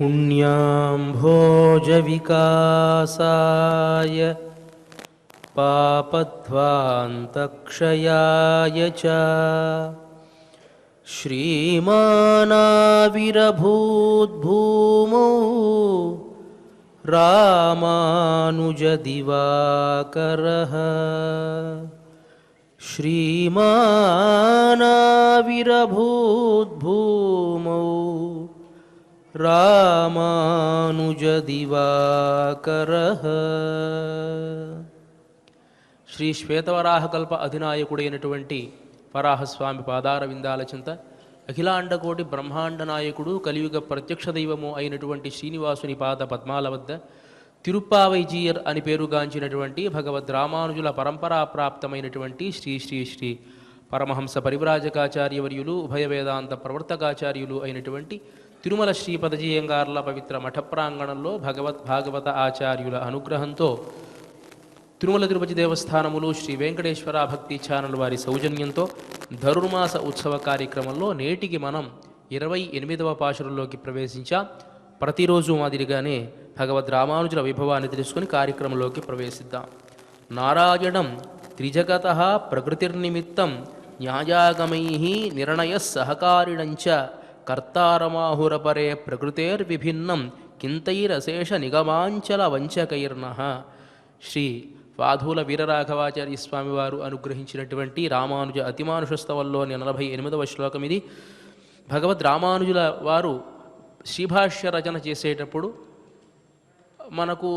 पुण्याम्भोजविकासाय पापध्वान्तक्षयाय च श्रीमानाविरभूद्भूमौ रामानुजदिवाकरः श्रीमानाविरभूद्भूमौ రామానుజదివాకరః. శ్రీ శ్వేతవరాహకల్ప అధినాయకుడైనటువంటి వరాహస్వామి పాదార విందాల చింత అఖిలాండకోటి బ్రహ్మాండ నాయకుడు కలియుగ ప్రత్యక్ష దైవము అయినటువంటి శ్రీనివాసుని పాద పద్మాల వద్ద తిరుప్పావైజీయర్ అని పేరుగాంచినటువంటి భగవద్ రామానుజుల పరంపరా ప్రాప్తమైనటువంటి శ్రీ శ్రీ శ్రీ పరమహంస పరివ్రాజకాచార్యవర్యులు ఉభయ వేదాంత ప్రవర్తకాచార్యులు అయినటువంటి తిరుమల శ్రీపదజీయంగార్ల పవిత్ర మఠ ప్రాంగణంలో భాగవత ఆచార్యుల అనుగ్రహంతో తిరుమల తిరుపతి దేవస్థానములు శ్రీ వెంకటేశ్వర భక్తి ఛానల్ వారి సౌజన్యంతో ధనుర్మాస ఉత్సవ కార్యక్రమంలో నేటికి మనం 28వ పాశురంలోకి ప్రవేశించాం. ప్రతిరోజు మాదిరిగానే భగవద్ రామానుజుల వైభవాన్ని తెలుసుకుని కార్యక్రమంలోకి ప్రవేశిద్దాం. నారాయణం త్రిజగతః ప్రకృతిర్నిమిత్తం న్యాయాగమై నిర్ణయ సహకారిణంచ కర్తారమాహురపరే ప్రకృతేర్విభిన్నం కింతైరశేష నిగమాంచల వంచకైర్నః. శ్రీ వాధూల వీరరాఘవాచార్య స్వామి వారు అనుగ్రహించినటువంటి రామానుజ అతిమానుషస్తవంలోని 48వ శ్లోకం ఇది. భగవద్ రామానుజుల వారు శ్రీభాష్య రచన చేసేటప్పుడు మనకు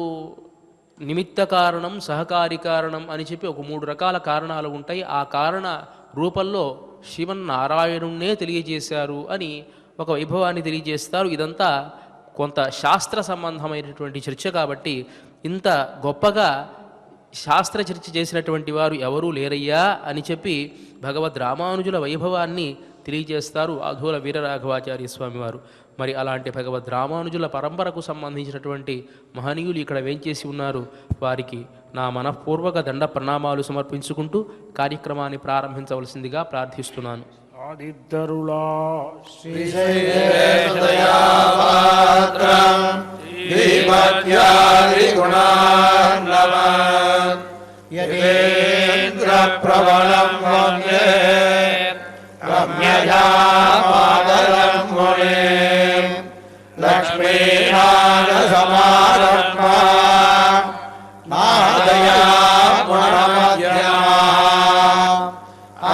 నిమిత్త కారణం, సహకారి కారణం అని చెప్పి ఒక 3 రకాల కారణాలు ఉంటాయి. ఆ కారణ రూపంలో శ్రీమన్నారాయణుణ్ణే తెలియజేశారు అని ఒక వైభవాన్ని తెలియజేస్తారు. ఇదంతా కొంత శాస్త్ర సంబంధమైనటువంటి చర్చ కాబట్టి ఇంత గొప్పగా శాస్త్ర చర్చ చేసినటువంటి వారు ఎవరూ లేరయ్యా అని చెప్పి భగవద్ రామానుజుల వైభవాన్ని తెలియజేస్తారు ఆధూల వీరరాఘవాచార్య స్వామి వారు. మరి అలాంటి భగవద్ రామానుజుల పరంపరకు సంబంధించినటువంటి మహనీయులు ఇక్కడ వేంచేసి ఉన్నారు. వారికి నా మనఃపూర్వక దండ ప్రణామాలు సమర్పించుకుంటూ కార్యక్రమాన్ని ప్రారంభించవలసిందిగా ప్రార్థిస్తున్నాను. ఆదిద్దరులా ప్రబలం వందే రమ్యజామాదరం మునే లక్ష్మీనాథసమారమ్భా నాదయా గుణమధ్యమా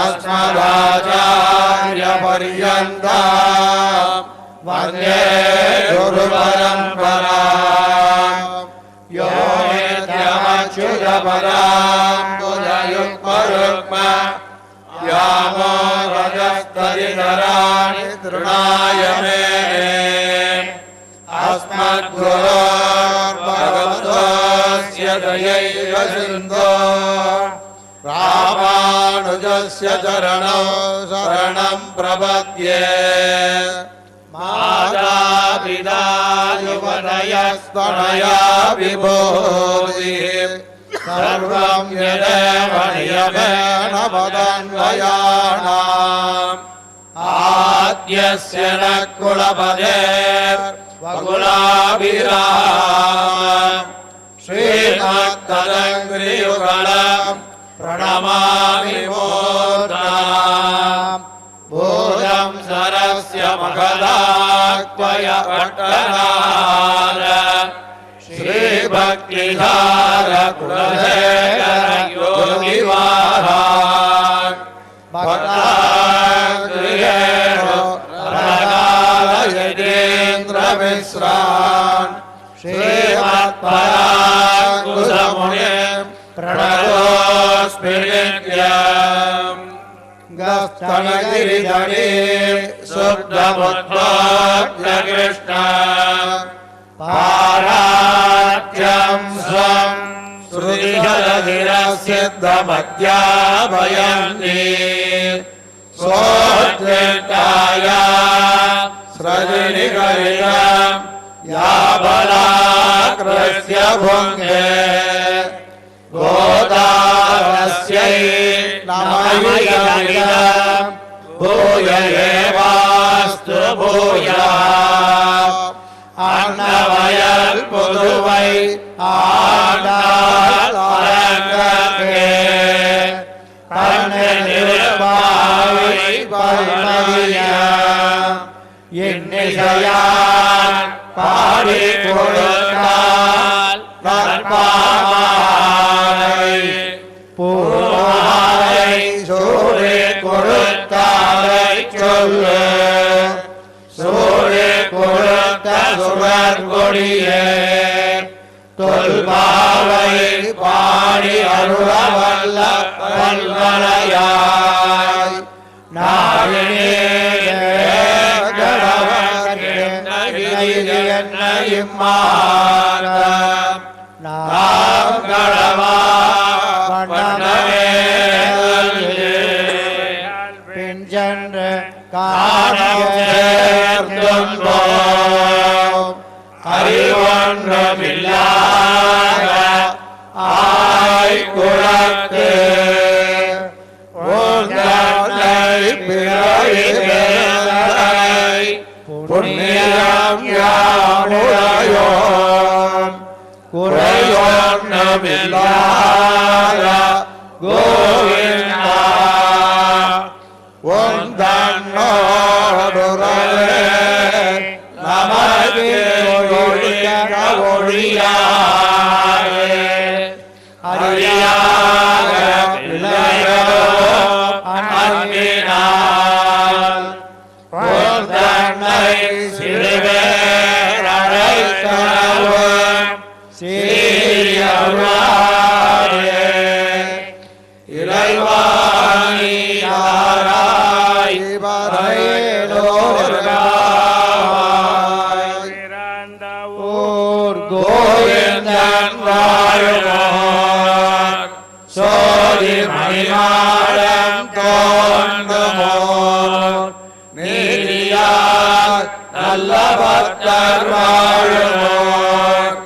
అస్మదాచార్యపర్యంతా వందే గురుపరంపరా యో నిత్యమచ్యుతపదాంబుజయుగ్మరుగ్మ వ్యామోహజస్తరితరాణి తృణాయ మేనే అస్మద్గురోర్భగవతోస్య దయైవ సింధో రామానుజస్య చరణౌ శరణం ప్రపద్యే. మాతాపితా యువతయస్తనయా విభూతిః సర్వం యదేవ నియమేన మదన్వయానాం. ఆద్యస్య న కులపదేర్వకులాభిరామం శ్రీమత్తదంగ్రియుగళం ప్రణమామి మూర్ధనాం. భూతం సరస్య మఖదాక్వయ పట్టణార శ్రీభక్తిధార కులశేఖర యోగివాహాన్ భక్తాగ్రేణు రగాలయేంద్రమిశ్రాన్ శ్రీమత్పరాంకుశమునిం ప్రణతోస్మి నిత్యం. గస్తనగిరిధరీ శుద్ధముద్భోజ్ఞకృష్ణ పారాత్యం స్వం శృతిజలధిరసిద్ధమధ్యాభయంతి సోద్విగ్నాయ స్రజినికరిణం యాబలాకృస్య భుంగే గోదారస్యై నమః భూయ ఏవాస్తు భూయః அன்னவயல் புதுவை ஆண்டாள் அரங்கே கண்ணெதிர்பாவை பல்மதியம் இன்னிசையால் பாடி கொடுத்தால் நற்பாமாலை பூமாலை சூடி கொடுத்தாலை சொல்லு சூடி கொடுத்த சுடர் கொடியே தொல்பாவை பாடி அருளவல்ல பல்வளையாய் நாளினே இம்மாதம் நாம் கடவா பண்ணவே பின் சென்று காணம் சேர்ந்துள்ளோம் அறிவொன்றுமில்லாத ஆய்குலத்து உங்களை பிறவி பெருந்தலை புண்ணியம் யாமுடையோம் குறையொன்றுமில்லாத கோவிந்தா ஒன்றன்னோடுறவே நமக்கு ஒழிக்க ஒழியாரே அறியாக பிள்ளையோ அன்பினால் ஒன்றன்னை சிறுவேரழைத்தவும் சீரியவாரே இறைவாணி யாராய் வரையிலோர்காய் பிறந்த ஊர் கோவிந்தன் வாழ்வோர் சோதி மணிமாடம் தோன்றுமோ நீதியார் நல்ல பக்தர் வாழுவோர்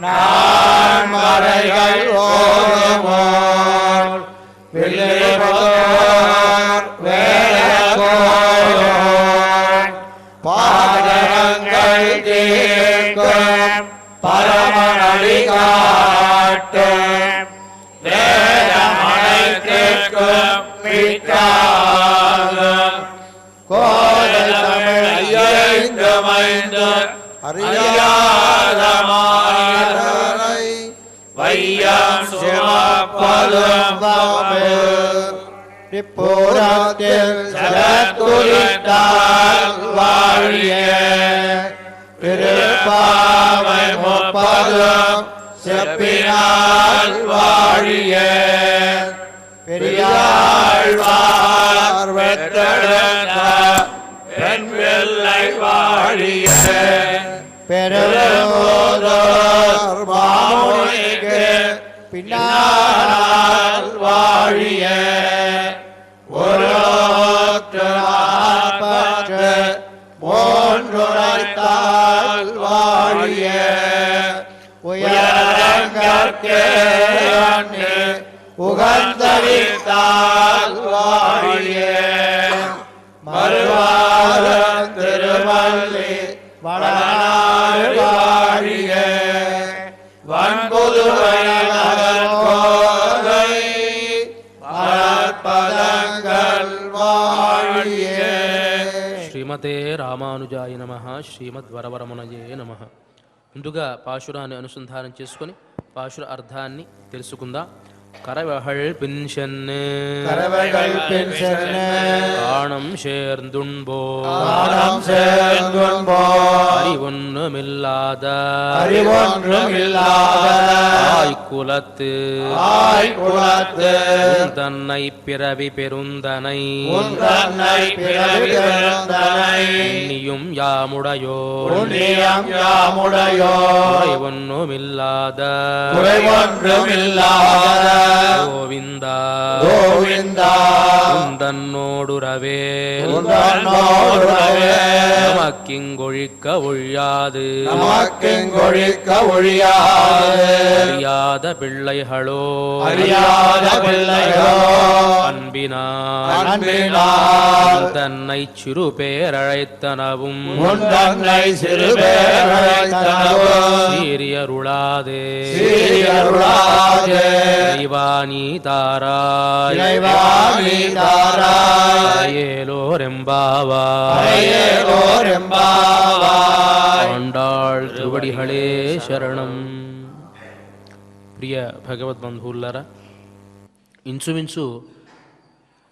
நான் மறைகள் ஓடுவோர் வில்லிபோர் வேலகோயோர் பாதகங்கள் தீர்க்கும் பரமநடி காட்டும் வேதமனைத்திற்கும் விட்டாகும் கோதை தமிழ் ஐந்து மைந்து அறியாத மாநிலரை வையம் சுமப்பதும் இப்போரத்தில் சலத்துரித்தால் வாழிய திருப்பாவை முப்பதும் செப்பினால் வாழிய பெரியாழ்வார் வெற்றெடுத்த பெண் வெள்ளை வாழிய பெருமோதோர் மாமுனிக்கு பின்னால் வாழிய ஒரு நாற்பற்று மூன்றுரைத்தால் வாழிய உயரங்கற்கே உகந்தளித்தால் வாழிய மறுவாரம் திருவள்ளி வளநாடு வாழிய வன்புதுவை நகர் கோதை மலர்பதங்கள் வாழிய. శ్రీమతే రామానుజాయ నమః శ్రీమద్వరవరమునయే నమః. ముందుగా పాశురాన్ని అనుసంధానం చేసుకొని పాశుర అర్థాన్ని తెలుసుకుందాం. கரவகள் பின்சென்னு கரவகள் பின்சென்னு காணம் சேர்ந்துண்போ காணம் சேர்ந்துண்போ அறிவொன்றுமில்லாத ஆய்குலத்து தன்னை பிறவி பெருந்தனை புண்ணியும் யாமுடையோ குறைவொன்றுமில்லாத கோவிந்தா கோவிந்தா உந்தன்னோடுறவே நமக்கிங்கொழிக்க ஒழியாது ஒழியாது நமக்கெங்கொழிக்க ஒழியாது அறியாத பிள்ளைகளோ அறியாத பிள்ளைகளோ அன்பினால் தன்னை சிறு பேரழைத்தனவும் உந்தன்னை சிறுபேரழைத்தனவும் சீரியருளாதே சீரியருளாதே இறைவாணி தாராய் இறைவாணி தாராய் ஏலோரெம்பாவாய் ஏலோரெம்பாவாய் ఆండాళ్ త్రివడిహళే శరణం. ప్రియ భగవద్బంధువులారా, ఇంచుమించు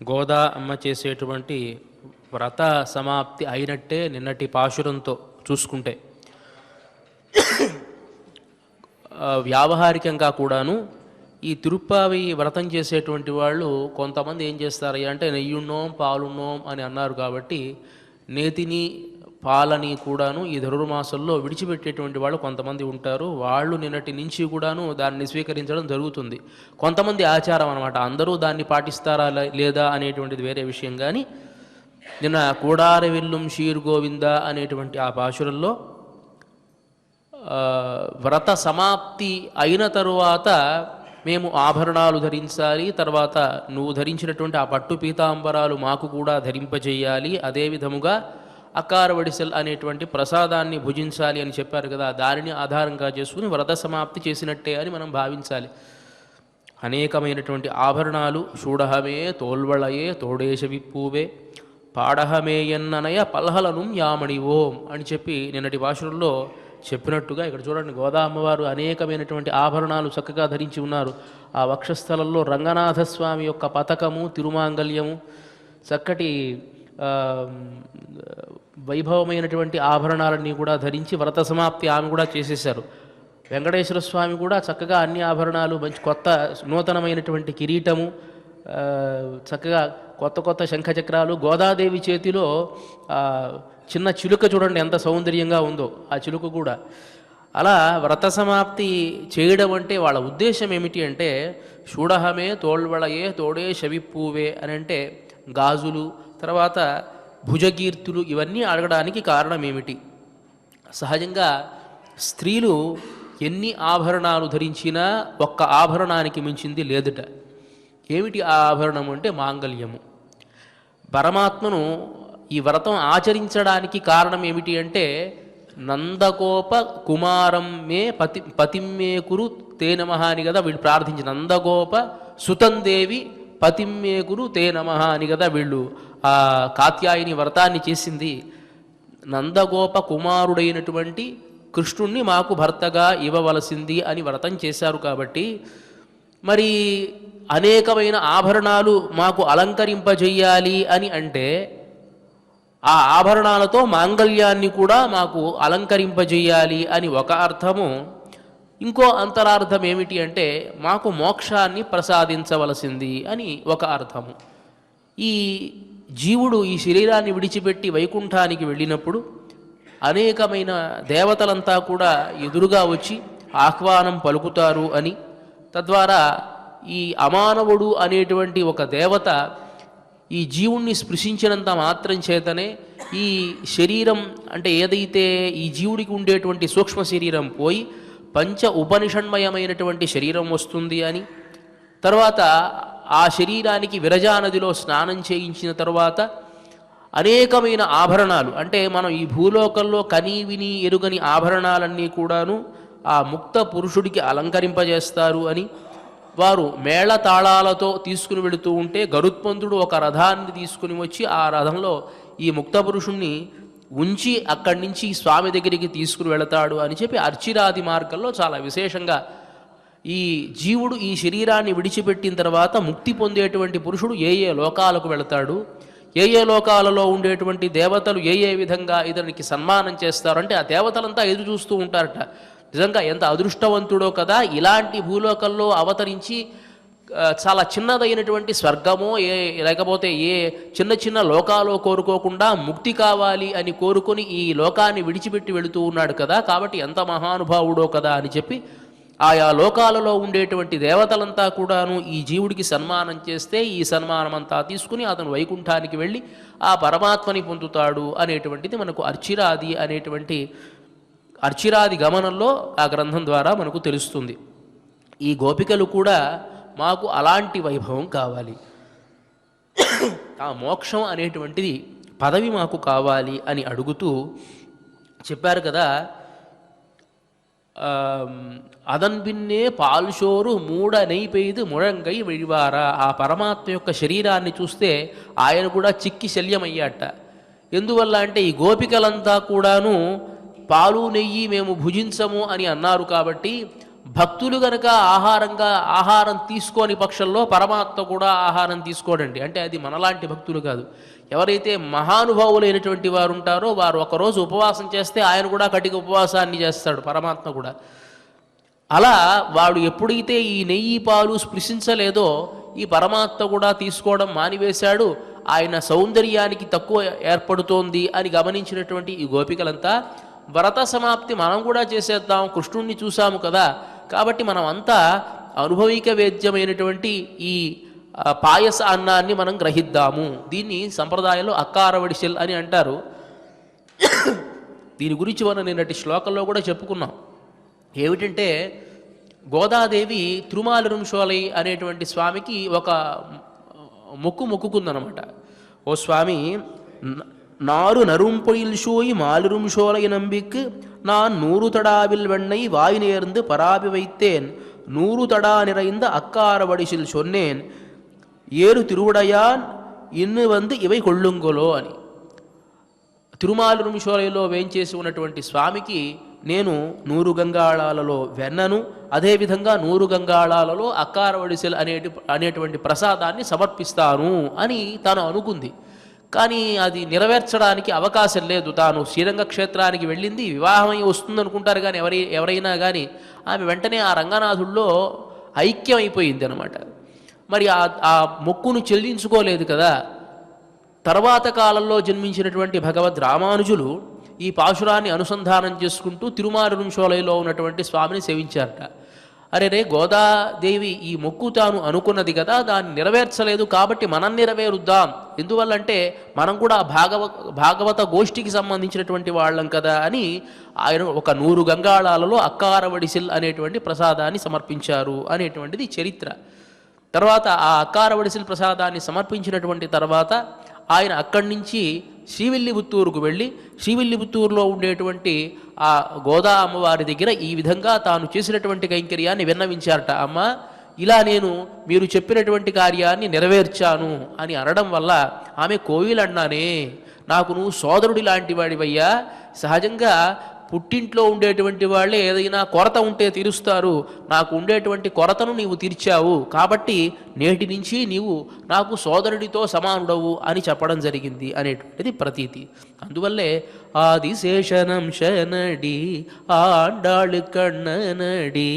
గోదా అమ్మ చేసేటువంటి వ్రత సమాప్తి అయినట్టే నిన్నటి పాశురంతో చూసుకుంటే. వ్యావహారికంగా కూడాను ఈ తిరుప్పావి వ్రతం చేసేటువంటి వాళ్ళు కొంతమంది ఏం చేస్తారు అంటే నెయ్యున్నోం పాలున్నోం అని అన్నారు కాబట్టి నేతిని పాలని కూడాను ఈ ధనుర్మాసంలో విడిచిపెట్టేటువంటి వాళ్ళు కొంతమంది ఉంటారు. వాళ్ళు నిన్నటి నుంచి కూడాను దాన్ని స్వీకరించడం జరుగుతుంది. కొంతమంది ఆచారం అనమాట. అందరూ దాన్ని పాటిస్తారా లేదా అనేటువంటిది వేరే విషయం. కానీ నిన్న కూడార వెల్లుం షీర్ గోవింద అనేటువంటి ఆ పాశురంలో వ్రత సమాప్తి అయిన తరువాత మేము ఆభరణాలు ధరించాలి, తర్వాత నువ్వు ధరించినటువంటి ఆ పట్టు పీతాంబరాలు మాకు కూడా ధరింపజేయాలి, అదేవిధముగా అకార వడిసెల్ అనేటువంటి ప్రసాదాన్ని భుజించాలి అని చెప్పారు కదా. దానిని ఆధారంగా చేసుకుని వ్రత సమాప్తి చేసినట్టే అని మనం భావించాలి. అనేకమైనటువంటి ఆభరణాలు షూడహమే తోల్వళయే తోడేశ విప్పూవే పాడహమే ఎన్ననయ పల్హలను యామణి ఓం అని చెప్పి నిన్నటి భాషల్లో చెప్పినట్టుగా ఇక్కడ చూడండి, గోదా అమ్మవారు అనేకమైనటువంటి ఆభరణాలు చక్కగా ధరించి ఉన్నారు. ఆ వక్షస్థలంలో రంగనాథస్వామి యొక్క పతకము, తిరుమాంగల్యము, చక్కటి వైభవమైనటువంటి ఆభరణాలన్నీ కూడా ధరించి వ్రత సమాప్తి ఆమె కూడా చేసేశారు. వెంకటేశ్వర స్వామి కూడా చక్కగా అన్ని ఆభరణాలు, మంచి కొత్త నూతనమైనటువంటి కిరీటము, చక్కగా కొత్త కొత్త శంఖచక్రాలు, గోదాదేవి చేతిలో చిన్న చిలుక చూడండి ఎంత సౌందర్యంగా ఉందో ఆ చిలుక కూడా. అలా వ్రత సమాప్తి చేయడం అంటే వాళ్ళ ఉద్దేశం ఏమిటి అంటే షూడహమే తోల్వళయే తోడే శవిప్పూవే అని అంటే గాజులు, తర్వాత భుజకీర్తులు ఇవన్నీ అడగడానికి కారణం ఏమిటి? సహజంగా స్త్రీలు ఎన్ని ఆభరణాలు ధరించినా ఒక్క ఆభరణానికి మించింది లేదుట. ఏమిటి ఆ ఆభరణం అంటే మాంగల్యము. పరమాత్మను ఈ వ్రతం ఆచరించడానికి కారణం ఏమిటి అంటే నందగోప కుమారం మే పతిమ్మేకురు తే నమః అని కదా వీళ్ళు ప్రార్థించి, నందగోప సుతందేవి పతిమ్మేకురు తే నమః అని కదా వీళ్ళు ఆ కాత్యాయని వ్రతాన్ని చేసింది. నందగోప కుమారుడైనటువంటి కృష్ణుణ్ణి మాకు భర్తగా ఇవ్వవలసింది అని వ్రతం చేశారు. కాబట్టి మరి అనేకమైన ఆభరణాలు మాకు అలంకరింపజేయాలి అని అంటే ఆ ఆభరణాలతో మాంగళ్యాన్ని కూడా మాకు అలంకరింపజేయాలి అని ఒక అర్థము. ఇంకో అంతరార్థం ఏమిటి అంటే మాకు మోక్షాన్ని ప్రసాదించవలసింది అని ఒక అర్థము. ఈ జీవుడు ఈ శరీరాన్ని విడిచిపెట్టి వైకుంఠానికి వెళ్ళినప్పుడు అనేకమైన దేవతలంతా కూడా ఎదురుగా వచ్చి ఆహ్వానం పలుకుతారు అని, తద్వారా ఈ అమానవుడు అనేటువంటి ఒక దేవత ఈ జీవుణ్ణి స్పృశించినంత మాత్రం చేతనే ఈ శరీరం అంటే ఏదైతే ఈ జీవుడికి ఉండేటువంటి సూక్ష్మ శరీరం పోయి పంచ ఉపనిషణ్మయమైనటువంటి శరీరం వస్తుంది అని, తర్వాత ఆ శరీరానికి విరజా నదిలో స్నానం చేయించిన తర్వాత అనేకమైన ఆభరణాలు అంటే మనం ఈ భూలోకంలో కనీ విని ఎరుగని ఆభరణాలన్నీ కూడాను ఆ ముక్త పురుషుడికి అలంకరింపజేస్తారు అని, వారు మేళ తాళాలతో తీసుకుని వెళుతూ ఉంటే గరుత్మంతుడు ఒక రథాన్ని తీసుకుని వచ్చి ఆ రథంలో ఈ ముక్త పురుషుణ్ణి ఉంచి అక్కడి నుంచి స్వామి దగ్గరికి తీసుకుని వెళతాడు అని చెప్పి అర్చిరాది మార్గంలో చాలా విశేషంగా ఈ జీవుడు ఈ శరీరాన్ని విడిచిపెట్టిన తర్వాత ముక్తి పొందేటువంటి పురుషుడు ఏ ఏ లోకాలకు వెళతాడు, ఏ ఏ లోకాలలో ఉండేటువంటి దేవతలు ఏ ఏ విధంగా ఇతనికి సన్మానం చేస్తారంటే ఆ దేవతలంతా ఎదురు చూస్తూ ఉంటారట. నిజంగా ఎంత అదృష్టవంతుడో కదా, ఇలాంటి భూలోకంలో అవతరించి చాలా చిన్నదైనటువంటి స్వర్గమో లేకపోతే ఏ చిన్న చిన్న లోకాలో కోరుకోకుండా ముక్తి కావాలి అని కోరుకొని ఈ లోకాన్ని విడిచిపెట్టి వెళుతూ ఉన్నాడు కదా, కాబట్టి ఎంత మహానుభావుడో కదా అని చెప్పి ఆయా లోకాలలో ఉండేటువంటి దేవతలంతా కూడాను ఈ జీవుడికి సన్మానం చేస్తే ఈ సన్మానం అంతా తీసుకుని అతను వైకుంఠానికి వెళ్ళి ఆ పరమాత్మని పొందుతాడు అనేటువంటిది మనకు అర్చిరాది అనేటువంటి అర్చిరాది గమనంలో ఆ గ్రంథం ద్వారా మనకు తెలుస్తుంది. ఈ గోపికలు కూడా మాకు అలాంటి వైభవం కావాలి, ఆ మోక్షం అనేటువంటిది పదవి మాకు కావాలి అని అడుగుతూ చెప్పారు కదా. అదన్ పిన్నే పాల్షోరు మూడ నెయ్యిపెయ్దు ముழங்கை వెడివారా. ఆ పరమాత్మ యొక్క శరీరాన్ని చూస్తే ఆయన కూడా చిక్కి శల్యమయ్యాట. ఎందువల్ల అంటే ఈ గోపికలంతా కూడాను పాలు నెయ్యి మేము భుజించము అని అన్నారు కాబట్టి, భక్తులు గనక ఆహారం తీసుకోని పక్షంలో పరమాత్మ కూడా ఆహారం తీసుకోడండి. అంటే అది మనలాంటి భక్తులు కాదు. ఎవరైతే మహానుభావులైనటువంటి వారు ఉంటారో వారు ఒకరోజు ఉపవాసం చేస్తే ఆయన కూడా కటిక ఉపవాసాన్ని చేస్తాడు పరమాత్మ కూడా. అలా వాడు ఎప్పుడైతే ఈ నెయ్యి పాలు స్పృశించలేదో ఈ పరమాత్మ కూడా తీసుకోవడం మానివేశాడు. ఆయన సౌందర్యానికి తక్కువ ఏర్పడుతోంది అని గమనించినటువంటి ఈ గోపికలంతా వ్రత సమాప్తి మనం కూడా చేసేద్దాం, కృష్ణుణ్ణి చూసాము కదా, కాబట్టి మనం అంతా అనుభవిక వేద్యమైనటువంటి ఈ పాయస అన్నాన్ని మనం గ్రహిద్దాము. దీన్ని సంప్రదాయంలో అక్కారవడిసెల్ అని అంటారు. దీని గురించి మనం నిన్నటి శ్లోకంలో కూడా చెప్పుకున్నాం. ఏమిటంటే గోదాదేవి తిరుమాలిరుంశోలై అనేటువంటి స్వామికి ఒక మొక్కుకుందనమాట. ఓ స్వామి, நாறு நரும்பொயில் சூய் மாலிரும் சோலை நம்பிக்கு நான் 100 தடாவில் வெண்ணெய் வாய் நேர்ந்து பராபி வைத்தேன் 100 தடா நிறைந்த அக்கார வடிசில் சொன்னேன் ஏறு திருவுடையான் ఇన్ను வந்து ఇవై కొళ్ళుంగోలో అని. తిరుమాలిరుంశోలైలో వేంచేసి ఉన్నటువంటి స్వామికి నేను 100 గంగాళాలలో వెన్నను, అదేవిధంగా 100 గంగాళాలలో అక్కార వడిసెల్ అనేటువంటి ప్రసాదాన్ని సమర్పిస్తాను అని తాను అనుకుంది. కానీ అది నెరవేర్చడానికి అవకాశం లేదు. తాను శ్రీరంగ క్షేత్రానికి వెళ్ళింది, వివాహమై వస్తుంది అనుకుంటారు కానీ ఎవరైనా కానీ ఆమె వెంటనే ఆ రంగనాథుల్లో ఐక్యం అయిపోయింది అనమాట. మరి ఆ మొక్కును చెల్లించుకోలేదు కదా. తర్వాత కాలంలో జన్మించినటువంటి భగవద్ రామానుజులు ఈ పాశురాన్ని అనుసంధానం చేసుకుంటూ తిరుమాలిరుంశోలైలో ఉన్నటువంటి స్వామిని సేవించారట. అరే గోదాదేవి ఈ మొక్కు తాను అనుకున్నది కదా, దాన్ని నెరవేర్చలేదు కాబట్టి మనం నెరవేరుద్దాం. ఎందువల్లంటే మనం కూడా భాగవత గోష్ఠికి సంబంధించినటువంటి వాళ్ళం కదా అని ఆయన ఒక 100 గంగాళాలలో అక్కార వడిసెల్ అనేటువంటి ప్రసాదాన్ని సమర్పించారు అనేటువంటిది చరిత్ర. తర్వాత ఆ అక్కార వడిసెల్ ప్రసాదాన్ని సమర్పించినటువంటి తర్వాత ఆయన అక్కడి నుంచి శ్రీవిల్లిపుత్తూరుకు వెళ్ళి శ్రీవిల్లిపుత్తూరులో ఉండేటువంటి ఆ గోదా అమ్మవారి దగ్గర ఈ విధంగా తాను చేసినటువంటి కైంకర్యాన్ని విన్నవించారట. అమ్మ, ఇలా నేను మీరు చెప్పినటువంటి కార్యాన్ని నెరవేర్చాను అని అనడం వల్ల ఆమె కోయిలన్నానే, నాకు నువ్వు సోదరుడి లాంటి వాడివయ్యా. సహజంగా పుట్టింట్లో ఉండేటువంటి వాళ్ళే ఏదైనా కొరత ఉంటే తీరుస్తారు, నాకు ఉండేటువంటి కొరతను నీవు తీర్చావు కాబట్టి నేటి నుంచి నీవు నాకు సోదరుడితో సమానుడవు అని చెప్పడం జరిగింది అనేటువంటిది ప్రతీతి. అందువల్లే ஆதிசேஷனம்ஷனடி ஆண்டாளு கண்ணனடி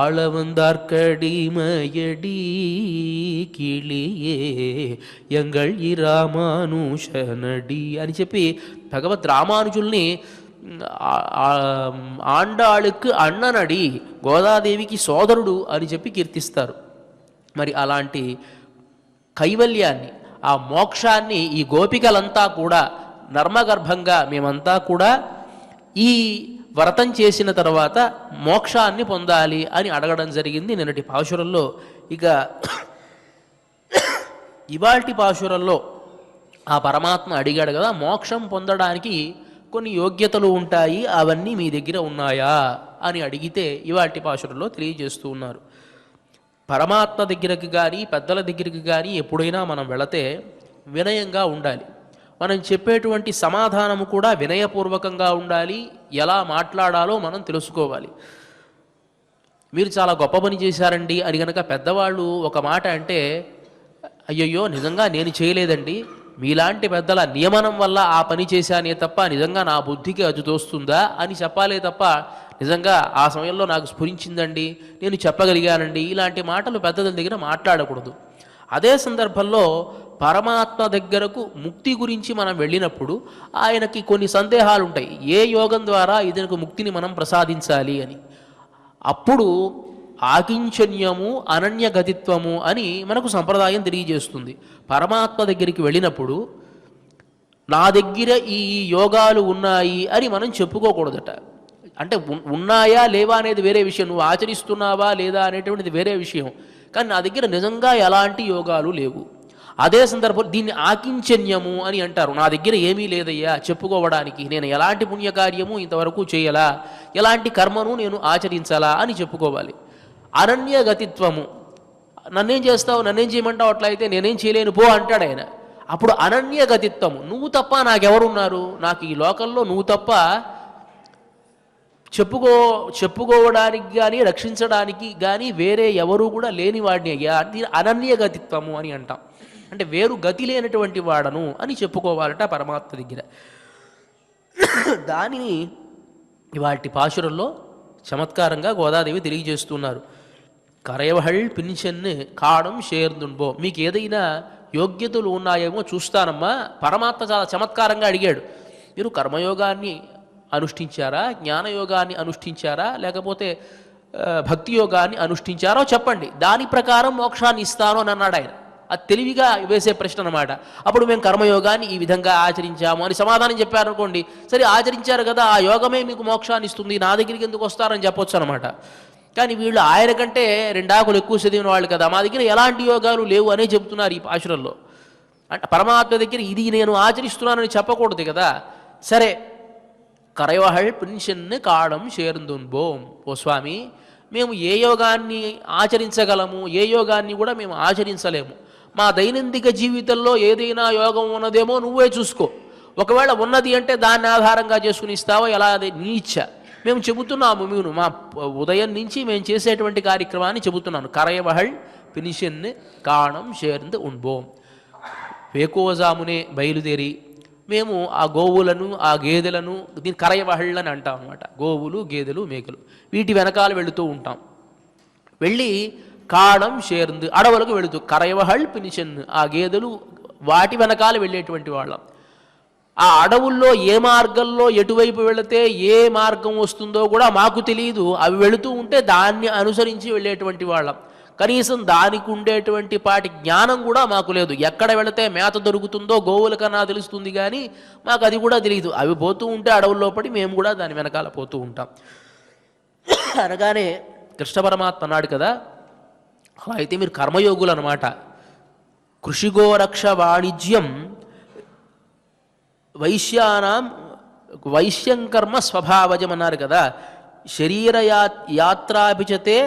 ஆளவந்தார்க்கடி மயடி கிளியே ఎంగళ్ ఈ రామానుషనడి అని చెప్పి భగవద్ రామానుజుల్ని ఆండాళ్ళకు అన్ననడి, గోదాదేవికి సోదరుడు అని చెప్పి కీర్తిస్తారు. మరి అలాంటి కైవల్యాన్ని, ఆ మోక్షాన్ని ఈ గోపికలంతా కూడా నర్మగర్భంగా మేమంతా కూడా ఈ వ్రతం చేసిన తర్వాత మోక్షాన్ని పొందాలి అని అడగడం జరిగింది నిన్నటి పాశురంలో. ఇక ఇవాల్టి పాశురంలో ఆ పరమాత్మ అడిగాడు కదా, మోక్షం పొందడానికి కొన్ని యోగ్యతలు ఉంటాయి, అవన్నీ మీ దగ్గర ఉన్నాయా అని అడిగితే ఇవాల్టి పాశురంలో తెలియజేస్తూ ఉన్నారు. పరమాత్మ దగ్గరికి కానీ పెద్దల దగ్గరికి కానీ ఎప్పుడైనా మనం వెళితే వినయంగా ఉండాలి. మనం చెప్పేటువంటి సమాధానము కూడా వినయపూర్వకంగా ఉండాలి. ఎలా మాట్లాడాలో మనం తెలుసుకోవాలి. మీరు చాలా గొప్ప పని చేశారండి అని కనుక పెద్దవాళ్ళు ఒక మాట అంటే, అయ్యయ్యో నిజంగా నేను చేయలేదండి, మీలాంటి పెద్దల నియమనం వల్ల ఆ పని చేశానే తప్ప నిజంగా నా బుద్ధికి అది తోస్తుందా అని చెప్పాలే తప్ప నిజంగా ఆ సమయంలో నాకు స్ఫురించిందండి, నేను చెప్పగలిగానండి, ఇలాంటి మాటలు పెద్దల దగ్గర మాట్లాడకూడదు. అదే సందర్భంలో పరమాత్మ దగ్గరకు ముక్తి గురించి మనం వెళ్ళినప్పుడు ఆయనకి కొన్ని సందేహాలు ఉంటాయి. ఏ యోగం ద్వారా ఇతనికి ముక్తిని మనం ప్రసాదించాలి అని. అప్పుడు ఆకించన్యము అనన్యగతిత్వము అని మనకు సంప్రదాయం తెలియజేస్తుంది. పరమాత్మ దగ్గరికి వెళ్ళినప్పుడు నా దగ్గర ఈ యోగాలు ఉన్నాయి అని మనం చెప్పుకోకూడదట. అంటే ఉన్నాయా లేవా అనేది వేరే విషయం, నువ్వు ఆచరిస్తున్నావా లేదా అనేటువంటిది వేరే విషయం. కానీ నా దగ్గర నిజంగా ఎలాంటి యోగాలు లేవు. అదే సందర్భంలో దీన్ని ఆకించన్యము అని అంటారు. నా దగ్గర ఏమీ లేదయ్యా చెప్పుకోవడానికి, నేను ఎలాంటి పుణ్యకార్యము ఇంతవరకు చేయలా, ఎలాంటి కర్మను నేను ఆచరించాలా అని చెప్పుకోవాలి. అనన్యగతిత్వము, నన్నేం చేస్తావు, నన్నేం చేయమంటావు, అట్లా అయితే నేనేం చేయలేను పో అంటాడు ఆయన. అప్పుడు అనన్యగతిత్వము, నువ్వు తప్ప నాకెవరున్నారు, నాకు ఈ లోకంలో నువ్వు తప్ప చెప్పుకోవడానికి కానీ రక్షించడానికి కానీ వేరే ఎవరు కూడా లేని వాడిని అయ్యా, అది అనన్యగతిత్వము అని అంటాం. అంటే వేరు గతి లేనటువంటి వాడను అని చెప్పుకోవాలట పరమాత్మ దగ్గర. దానిని వాటి పాశురంలో చమత్కారంగా గోదాదేవి తెలియజేస్తున్నారు. కరయవహళ్ పిన్చెన్ను కాడం షేర్దుంబో, మీకు ఏదైనా యోగ్యతలు ఉన్నాయేమో చూస్తానమ్మా. పరమాత్మ చాలా చమత్కారంగా అడిగాడు, మీరు కర్మయోగాన్ని అనుష్ఠించారా, జ్ఞానయోగాన్ని అనుష్ఠించారా, లేకపోతే భక్తి యోగాన్ని అనుష్ఠించారో చెప్పండి, దాని ప్రకారం మోక్షాన్ని ఇస్తాను అని అన్నాడు ఆయన. అది తెలివిగా వేసే ప్రశ్న అన్నమాట. అప్పుడు మేము కర్మయోగాన్ని ఈ విధంగా ఆచరించాము అని సమాధానం చెప్పారనుకోండి, సరే ఆచరించారు కదా, ఆ యోగమే మీకు మోక్షాన్ని ఇస్తుంది, నా దగ్గరికి ఎందుకు వస్తారని చెప్పొచ్చు అనమాట. కానీ వీళ్ళు ఆయన కంటే 2 ఆకులు ఎక్కువ చదివిన వాళ్ళు కదా, మా దగ్గర ఎలాంటి యోగాలు లేవు అనే చెబుతున్నారు ఈ పాశురంలో. అంటే పరమాత్మ దగ్గర ఇది నేను ఆచరిస్తున్నానని చెప్పకూడదు కదా. సరే, కరయవహళ్ పిన్చెన్ను కాడం షేర్దుంబోం, ఓ స్వామి మేము ఏ యోగాన్ని ఆచరించగలము, ఏ యోగాన్ని కూడా మేము ఆచరించలేము. మా దైనందిక జీవితంలో ఏదైనా యోగం ఉన్నదేమో నువ్వే చూసుకో, ఒకవేళ ఉన్నది అంటే దాన్ని ఆధారంగా చేసుకుని ఇస్తావో ఎలా, అది నీ ఇచ్చ. మేము చెబుతున్నాము, మేము మా ఉదయం నుంచి మేము చేసేటువంటి కార్యక్రమాన్ని చెబుతున్నాను. కరయవహళ్ పిన్చెన్ను కాడం షేర్దు ఉన్బోం, వేకోజామునే బయలుదేరి మేము ఆ గోవులను ఆ గేదెలను, దీని కరయవహళ్ అని అంటాం అనమాట, గోవులు గేదెలు మేకలు, వీటి వెనకాల వెళుతూ ఉంటాం. వెళ్ళి కాడం షేర్ందు అడవులకు వెళుతూ, కరయవహళ్ పిన్చెన్ను ఆ గేదెలు వాటి వెనకాల వెళ్ళేటువంటి వాళ్ళం. ఆ అడవుల్లో ఏ మార్గంలో ఎటువైపు వెళితే ఏ మార్గం వస్తుందో కూడా మాకు తెలియదు, అవి వెళుతూ ఉంటే దాన్ని అనుసరించి వెళ్ళేటువంటి వాళ్ళం. కనీసం దానికి ఉండేటువంటి పాటి జ్ఞానం కూడా మాకు లేదు. ఎక్కడ వెళితే మేత దొరుకుతుందో గోవుల కన్నా తెలుస్తుంది, కానీ మాకు అది కూడా తెలియదు. అవి పోతూ ఉంటే అడవుల్లో పడి మేము కూడా దాని వెనకాల పోతూ ఉంటాం. అనగానే కృష్ణ పరమాత్మ అన్నాడు కదా, అలా అయితే మీరు కర్మయోగులు అనమాట. కృషిగోరక్ష వాణిజ్యం వైశ్యానాం వైశ్యంకర్మ స్వభావజం అన్నారు కదా. శరీర యాత్రాభిచతే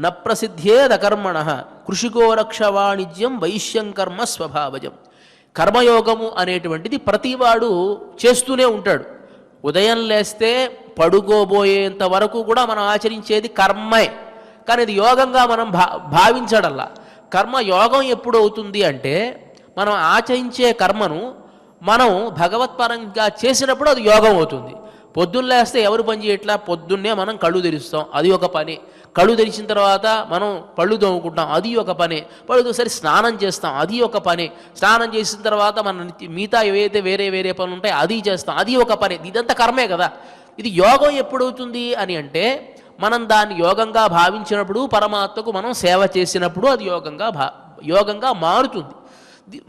న ప్రసిద్ధేద కర్మణ కృషిగోరక్ష వాణిజ్యం వైశ్యంకర్మ స్వభావజం. కర్మయోగము అనేటువంటిది ప్రతివాడు చేస్తూనే ఉంటాడు. ఉదయం లేస్తే పడుకోబోయేంత వరకు కూడా మనం ఆచరించేది కర్మే, కానీ అది యోగంగా మనం భావించడల్లా. కర్మయోగం ఎప్పుడు అవుతుంది అంటే మనం ఆచరించే కర్మను మనం భగవత్పరంగా చేసినప్పుడు అది యోగం అవుతుంది. పొద్దున్న లేస్తే ఎవరు పని చేయట్లా, పొద్దున్నే మనం కళ్ళు తెరుస్తాం, అది ఒక పని. కళ్ళు తెరిచిన తర్వాత మనం పళ్ళు తోముకుంటాం, అది ఒక పని. పళ్ళు సరి స్నానం చేస్తాం, అది ఒక పని. స్నానం చేసిన తర్వాత మనం మిగతా ఏవైతే వేరే వేరే పనులు ఉంటాయి అది చేస్తాం, అది ఒక పని. ఇదంతా కర్మే కదా. ఇది యోగం ఎప్పుడవుతుంది అని అంటే మనం దాన్ని యోగంగా భావించినప్పుడు, పరమాత్మకు మనం సేవ చేసినప్పుడు అది యోగంగా మారుతుంది.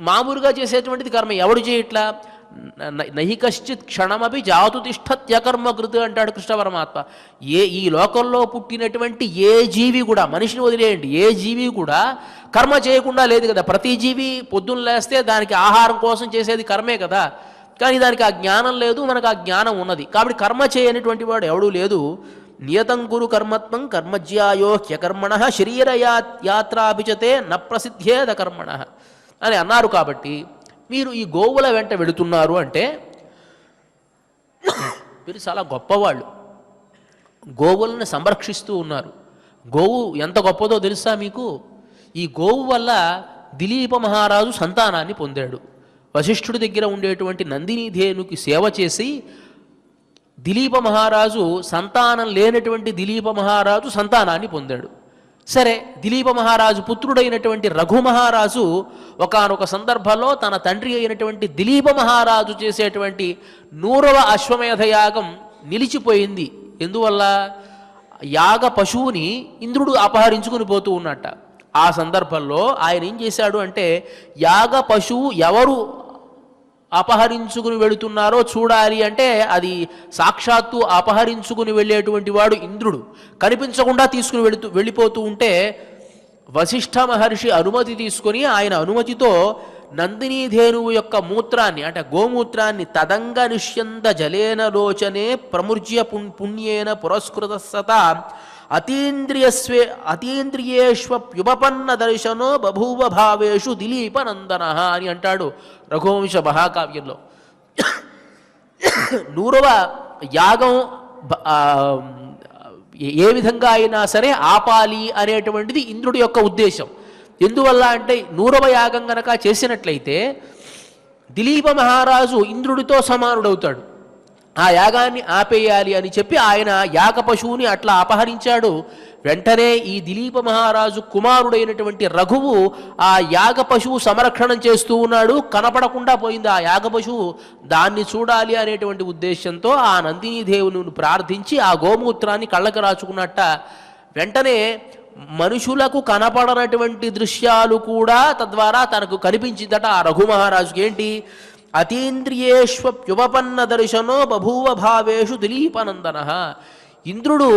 మామూలుగా చేసేటువంటిది కర్మ ఎవడు చేయట్లా. నహి కశ్చిత్ క్షణమపి జాతు తిష్టత్యకర్మకృత్ అంటాడు కృష్ణ పరమాత్మ. ఈ లోకంలో పుట్టినటువంటి ఏ జీవి కూడా, మనిషిని వదిలేయండి, ఏ జీవి కూడా కర్మ చేయకుండా లేదు కదా. ప్రతి జీవి పొద్దున్న లేస్తే దానికి ఆహారం కోసం చేసేది కర్మే కదా. కానీ దానికి ఆ జ్ఞానం లేదు, మనకు ఆ జ్ఞానం ఉన్నది. కాబట్టి కర్మ చేయనటువంటి వాడు ఎవడూ లేదు. నియతం కురు కర్మత్వం కర్మజ్యాయో హ్యకర్మణ శరీర యాత్రాభిచతే న ప్రసిద్ధేద కర్మణ అని అన్నారు. కాబట్టి మీరు ఈ గోవుల వెంట వెళుతున్నారు అంటే మీరు చాలా గొప్పవాళ్ళు, గోవులను సంరక్షిస్తూ ఉన్నారు. గోవు ఎంత గొప్పదో తెలుసా మీకు? ఈ గోవు వల్ల దిలీప మహారాజు సంతానాన్ని పొందాడు. వశిష్ఠుడి దగ్గర ఉండేటువంటి నందిని ధేనుకి సేవ చేసి దిలీప మహారాజు, సంతానం లేనటువంటి దిలీప మహారాజు సంతానాన్ని పొందాడు. సరే, దిలీప మహారాజు పుత్రుడైనటువంటి రఘు మహారాజు ఒకానొక సందర్భంలో తన తండ్రి అయినటువంటి దిలీప మహారాజు చేసేటువంటి 100వ అశ్వమేధ యాగం నిలిచిపోయింది. ఎందువల్ల? యాగ పశువుని ఇంద్రుడు అపహరించుకుని పోతూ ఉన్నట్ట. ఆ సందర్భంలో ఆయన ఏం చేశాడు అంటే, యాగ పశువు ఎవరు అపహరించుకుని వెళుతున్నారో చూడాలి అంటే అది సాక్షాత్తు అపహరించుకుని వెళ్ళేటువంటి వాడు ఇంద్రుడు. కనిపించకుండా తీసుకుని వెళ్ళిపోతూ ఉంటే వశిష్ఠ మహర్షి అనుమతి తీసుకొని ఆయన అనుమతితో నందినీధేనువు యొక్క మూత్రాన్ని అంటే గోమూత్రాన్ని తదంగ నిష్యంద జలేన లోచనే ప్రముజ్య పుణ్యేన పురస్కృత సత అతీంద్రియేష్వప్యుపపన్న దర్శనో బభూవ భావేషు దిలీపనందన అని అంటాడు రఘువంశ మహాకావ్యంలో. 100వ యాగం ఏ విధంగా అయినా సరే ఆపాలి అనేటువంటిది ఇంద్రుడి యొక్క ఉద్దేశం. ఎందువల్ల అంటే 100వ యాగం గనక చేసినట్లయితే దిలీప మహారాజు ఇంద్రుడితో సమానుడవుతాడు. ఆ యాగాన్ని ఆపేయాలి అని చెప్పి ఆయన యాగ పశువుని అట్లా అపహరించాడు. వెంటనే ఈ దిలీప మహారాజు కుమారుడైనటువంటి రఘువు ఆ యాగ పశువు సంరక్షణం చేస్తూ ఉన్నాడు. కనపడకుండా పోయింది ఆ యాగ పశువు. దాన్ని చూడాలి అనేటువంటి ఉద్దేశంతో ఆ నందినీదేవుని ప్రార్థించి ఆ గోమూత్రాన్ని కళ్ళకు రాచుకున్నట్ట. వెంటనే మనుషులకు కనపడనటువంటి దృశ్యాలు కూడా తద్వారా తనకు కనిపించిందట ఆ రఘు మహారాజుకి. ఏంటి? అతీంద్రియేష్వప్యుపపన్న దర్శనో బభూవ భావేషు దిలీపనందన. ఇంద్రుడు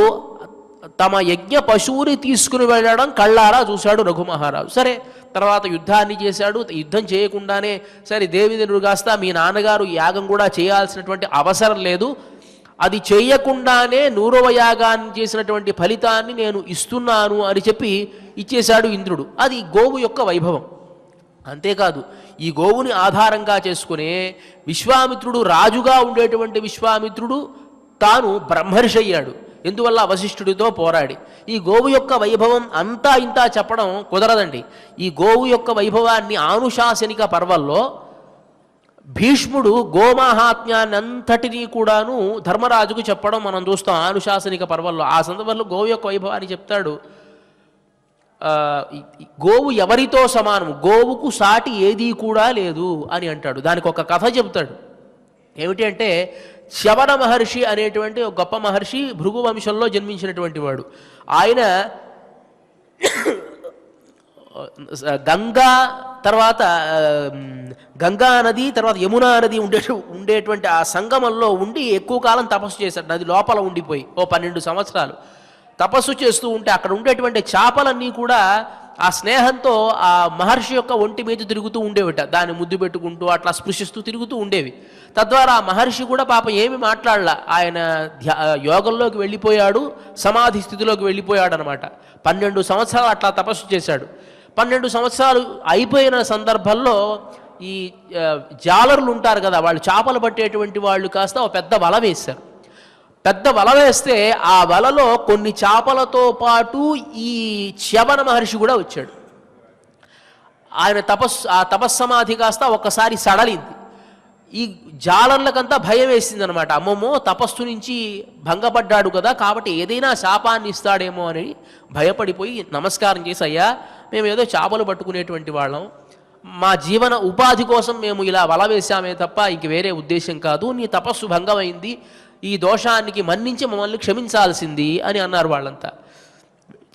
తమ యజ్ఞ పశువుని తీసుకుని వెళ్ళడం కళ్ళారా చూశాడు రఘు మహారాజు. సరే, తర్వాత యుద్ధాన్ని చేశాడు. యుద్ధం చేయకుండానే సరే దేవేంద్రుడు కాస్త మీ నాన్నగారు యాగం కూడా చేయాల్సినటువంటి అవసరం లేదు, అది చేయకుండానే 100వ యాగాన్ని చేసినటువంటి ఫలితాన్ని నేను ఇస్తున్నాను అని చెప్పి ఇచ్చేశాడు ఇంద్రుడు. అది గోవు యొక్క వైభవం. అంతేకాదు, ఈ గోవుని ఆధారంగా చేసుకునే విశ్వామిత్రుడు, రాజుగా ఉండేటువంటి విశ్వామిత్రుడు తాను బ్రహ్మర్షి అయ్యాడు. ఎందువల్ల? వశిష్ఠుడితో పోరాడి. ఈ గోవు యొక్క వైభవం అంతా ఇంతా చెప్పడం కుదరదండి. ఈ గోవు యొక్క వైభవాన్ని ఆనుశాసనిక పర్వంలో భీష్ముడు గోమాహాత్మ్యాన్ని అంతటినీ కూడాను ధర్మరాజుకు చెప్పడం మనం చూస్తాం ఆనుశాసనిక పర్వంలో. ఆ సందర్భంలో గోవు యొక్క వైభవాన్ని చెప్తాడు. గోవు ఎవరితో సమానము, గోవుకు సాటి ఏదీ కూడా లేదు అని అంటాడు. దానికి ఒక కథ చెబుతాడు. ఏమిటి అంటే, చ్యవన మహర్షి అనేటువంటి ఒక గొప్ప మహర్షి భృగు వంశంలో జన్మించినటువంటి వాడు. ఆయన గంగా నది తర్వాత యమునా నది ఉండేటువంటి ఆ సంగమంలో ఉండి ఎక్కువ కాలం తపస్సు చేశాడు. నది లోపల ఉండిపోయి 12 సంవత్సరాలు తపస్సు చేస్తూ ఉంటే అక్కడ ఉండేటువంటి చేపలన్నీ కూడా ఆ స్నేహంతో ఆ మహర్షి యొక్క ఒంటి మీద తిరుగుతూ ఉండేవిట. దాన్ని ముద్దు పెట్టుకుంటూ అట్లా స్పృశిస్తూ తిరుగుతూ ఉండేవి. తద్వారా ఆ మహర్షి కూడా పాపం ఏమి మాట్లాడలా. ఆయన యోగంలోకి వెళ్ళిపోయాడు, సమాధి స్థితిలోకి వెళ్ళిపోయాడు అనమాట. 12 సంవత్సరాలు అట్లా తపస్సు చేశాడు. 12 సంవత్సరాలు అయిపోయిన సందర్భంలో ఈ జాలరులు ఉంటారు కదా, వాళ్ళు చేపలు పట్టేటువంటి వాళ్ళు కాస్త ఒక పెద్ద వల వేశారు. పెద్ద వల వేస్తే ఆ వలలో కొన్ని చేపలతో పాటు ఈ చ్యవన మహర్షి కూడా వచ్చాడు. ఆయన ఆ తపస్సమాధి కాస్త ఒక్కసారి సడలింది. ఈ జాలర్లకంతా భయం వేసింది అనమాట. అమ్మమ్మో, తపస్సు నుంచి భంగపడ్డాడు కదా, కాబట్టి ఏదైనా శాపాన్ని ఇస్తాడేమో అని భయపడిపోయి నమస్కారం చేసి, అయ్యా మేము ఏదో చేపలు పట్టుకునేటువంటి వాళ్ళం, మా జీవన ఉపాధి కోసం మేము ఇలా వల వేశామే తప్ప ఇంక వేరే ఉద్దేశం కాదు, నీ తపస్సు భంగమైంది, ఈ దోషానికి మన్నించి మమ్మల్ని క్షమించాల్సింది అని అన్నారు వాళ్ళంతా.